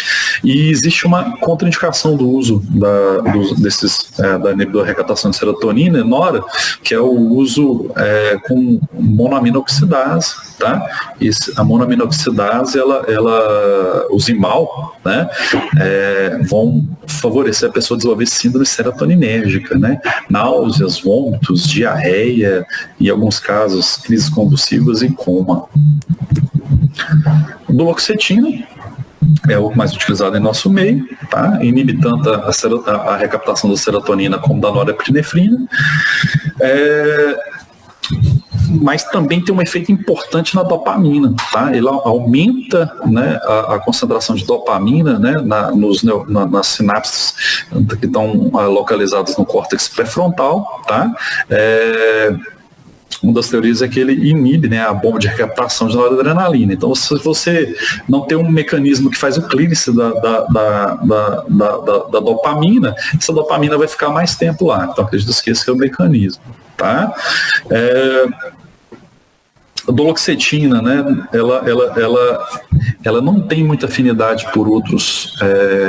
E existe uma contraindicação do uso da inibidor de recaptação de serotonina, NORA, que é o uso com monoaminoxidase, tá? A monoaminoxidase, o Zimal, né, vão favorecer a pessoa a desenvolver síndrome serotoninérgica, né? Náuseas, vômitos, diarreia e, em alguns casos, crises convulsivas e coma. Duloxetina é o mais utilizado em nosso meio, tá? Inibe tanto a recaptação da serotonina como da norepinefrina. Mas também tem um efeito importante na dopamina, tá? Ele aumenta, né, a concentração de dopamina, né, nas sinapses que estão localizadas no córtex pré-frontal, tá? Uma das teorias é que ele inibe, né, a bomba de recaptação de noradrenalina. Então, se você não tem um mecanismo que faz o clearance da dopamina, essa dopamina vai ficar mais tempo lá. Então, acredito que esse é o mecanismo, tá? A duloxetina, né, ela não tem muita afinidade por outros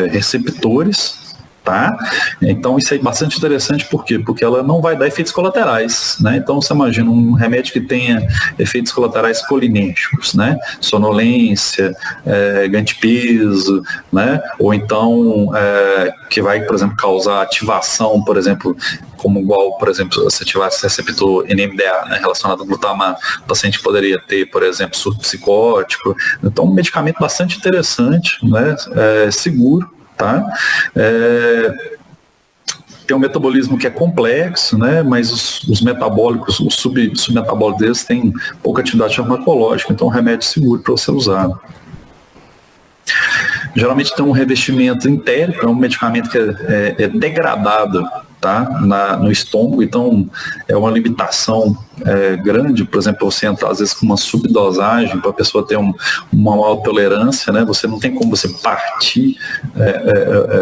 receptores, Tá? Então isso é bastante interessante, por quê? Porque ela não vai dar efeitos colaterais, né? Então você imagina um remédio que tenha efeitos colaterais colinérgicos, né? Sonolência, ganho de peso, né? Ou então que vai, por exemplo, causar ativação, por exemplo, como igual, por exemplo, se tivesse receptor NMDA, né, relacionado ao glutamato, o paciente poderia ter, por exemplo, surto psicótico. Então um medicamento bastante interessante, né? Seguro. Tá? Tem um metabolismo que é complexo, né? Mas os metabólicos, os submetabólicos deles têm pouca atividade farmacológica, então é um remédio seguro para você usar. Geralmente tem um revestimento entérico, é um medicamento que é degradado, tá? No estômago, então é uma limitação grande. Por exemplo, você entrar às vezes com uma subdosagem para a pessoa ter uma maior tolerância, né? Você não tem como você partir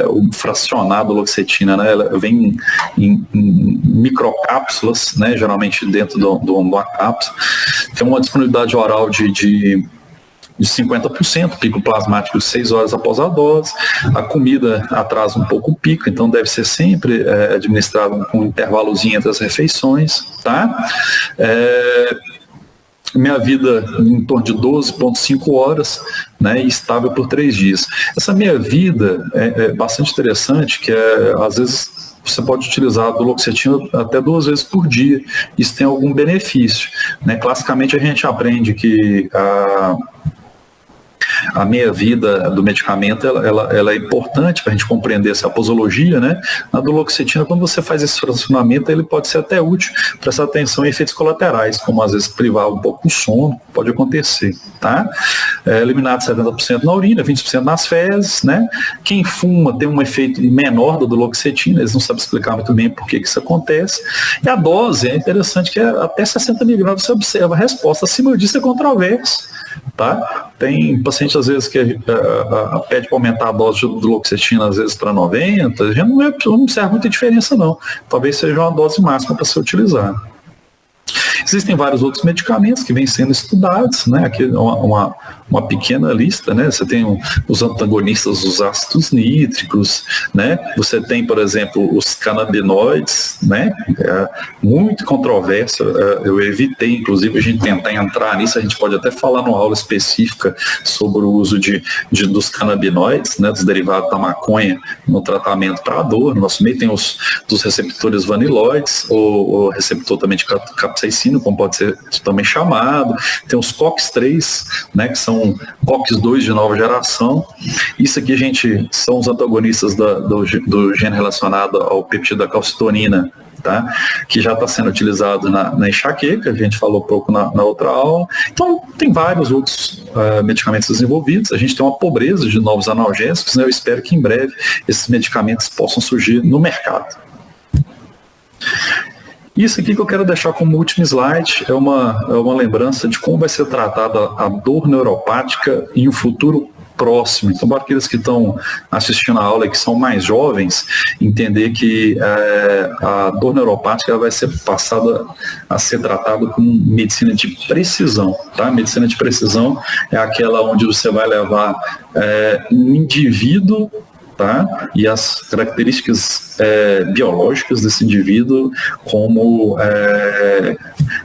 o fracionado loxetina, né? Ela vem em microcápsulas, né? Geralmente dentro de uma cápsula. Tem uma disponibilidade oral de 50%, pico plasmático de 6 horas após a dose. A comida atrasa um pouco o pico, então deve ser sempre administrado com um intervalozinho entre as refeições, tá? Minha vida em torno de 12,5 horas, né, e estável por 3 dias. Essa minha vida é bastante interessante, que às vezes você pode utilizar a duloxetina até 2 vezes por dia. Isso tem algum benefício, né? Classicamente a gente aprende que a meia-vida do medicamento ela é importante para a gente compreender essa posologia, né? Na duloxetina, quando você faz esse fracionamento, ele pode ser até útil. Prestar atenção em efeitos colaterais, como às vezes privar um pouco do sono, pode acontecer, tá? Eliminado 70% na urina, 20% nas fezes, né? Quem fuma tem um efeito menor da duloxetina, eles não sabem explicar muito bem por que isso acontece. E a dose é interessante, que até 60 mg você observa a resposta. Acima disso é controverso. Tá? Tem pacientes às vezes que pede para aumentar a dose de duloxetina às vezes para 90, já não observa muita diferença não, talvez seja uma dose máxima para ser utilizada. Existem vários outros medicamentos que vêm sendo estudados, né? Aqui uma pequena lista, né? Você tem os antagonistas dos ácidos nítricos, né? Você tem, por exemplo, os canabinoides, né? Muito controverso. Eu evitei, inclusive, a gente tentar entrar nisso. A gente pode até falar numa aula específica sobre o uso dos canabinoides, né? Dos derivados da maconha no tratamento para a dor. No nosso meio tem dos receptores vaniloides, o receptor também de capsaicina, como pode ser também chamado. Tem os COX-3, né, que são COX-2 de nova geração. Isso aqui, gente, são os antagonistas do gene relacionado ao peptídeo da calcitonina, tá? Que já está sendo utilizado na enxaqueca, a gente falou um pouco na outra aula. Então, tem vários outros medicamentos desenvolvidos. A gente tem uma pobreza de novos analgésicos, né? Eu espero que em breve esses medicamentos possam surgir no mercado. Isso aqui que eu quero deixar como último slide é uma lembrança de como vai ser tratada a dor neuropática em um futuro próximo. Então, para aqueles que estão assistindo a aula e que são mais jovens, entender que a dor neuropática vai ser passada a ser tratada com medicina de precisão. Tá? Medicina de precisão é aquela onde você vai levar um indivíduo, tá? E as características biológicas desse indivíduo como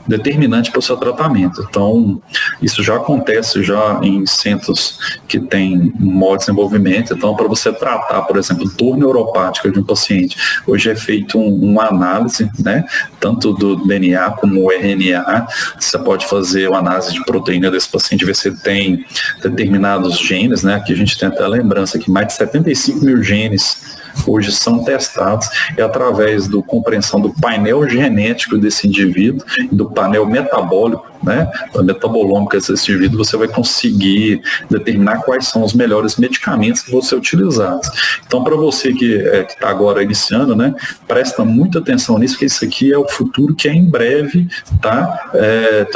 determinante para o seu tratamento. Então, isso já acontece já em centros que têm maior desenvolvimento. Então, para você tratar, por exemplo, dor neuropática de um paciente, hoje é feito uma análise, né? Tanto do DNA como o RNA. Você pode fazer uma análise de proteína desse paciente, ver se ele tem determinados genes, né? Aqui a gente tem até a lembrança que mais de 75 mil genes hoje são testados, e através da compreensão do painel genético desse indivíduo e do painel metabólico, né, da metabolômica desse indivíduo, você vai conseguir determinar quais são os melhores medicamentos que vão ser utilizados. Então, para você que está agora iniciando, né, presta muita atenção nisso, porque isso aqui é o futuro que é em breve, tá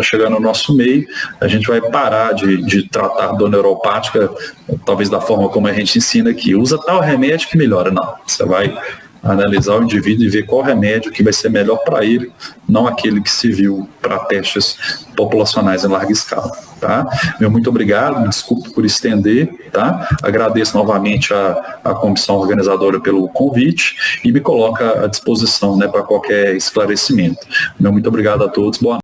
chegando no nosso meio. A gente vai parar de tratar dor neuropática, talvez da forma como a gente ensina aqui. Usa tal remédio que melhora. Não, você vai analisar o indivíduo e ver qual remédio que vai ser melhor para ele, não aquele que se viu para testes populacionais em larga escala. Tá? Meu muito obrigado, me desculpe por estender, tá? Agradeço novamente a comissão organizadora pelo convite e me coloco à disposição, né, para qualquer esclarecimento. Meu muito obrigado a todos, boa noite.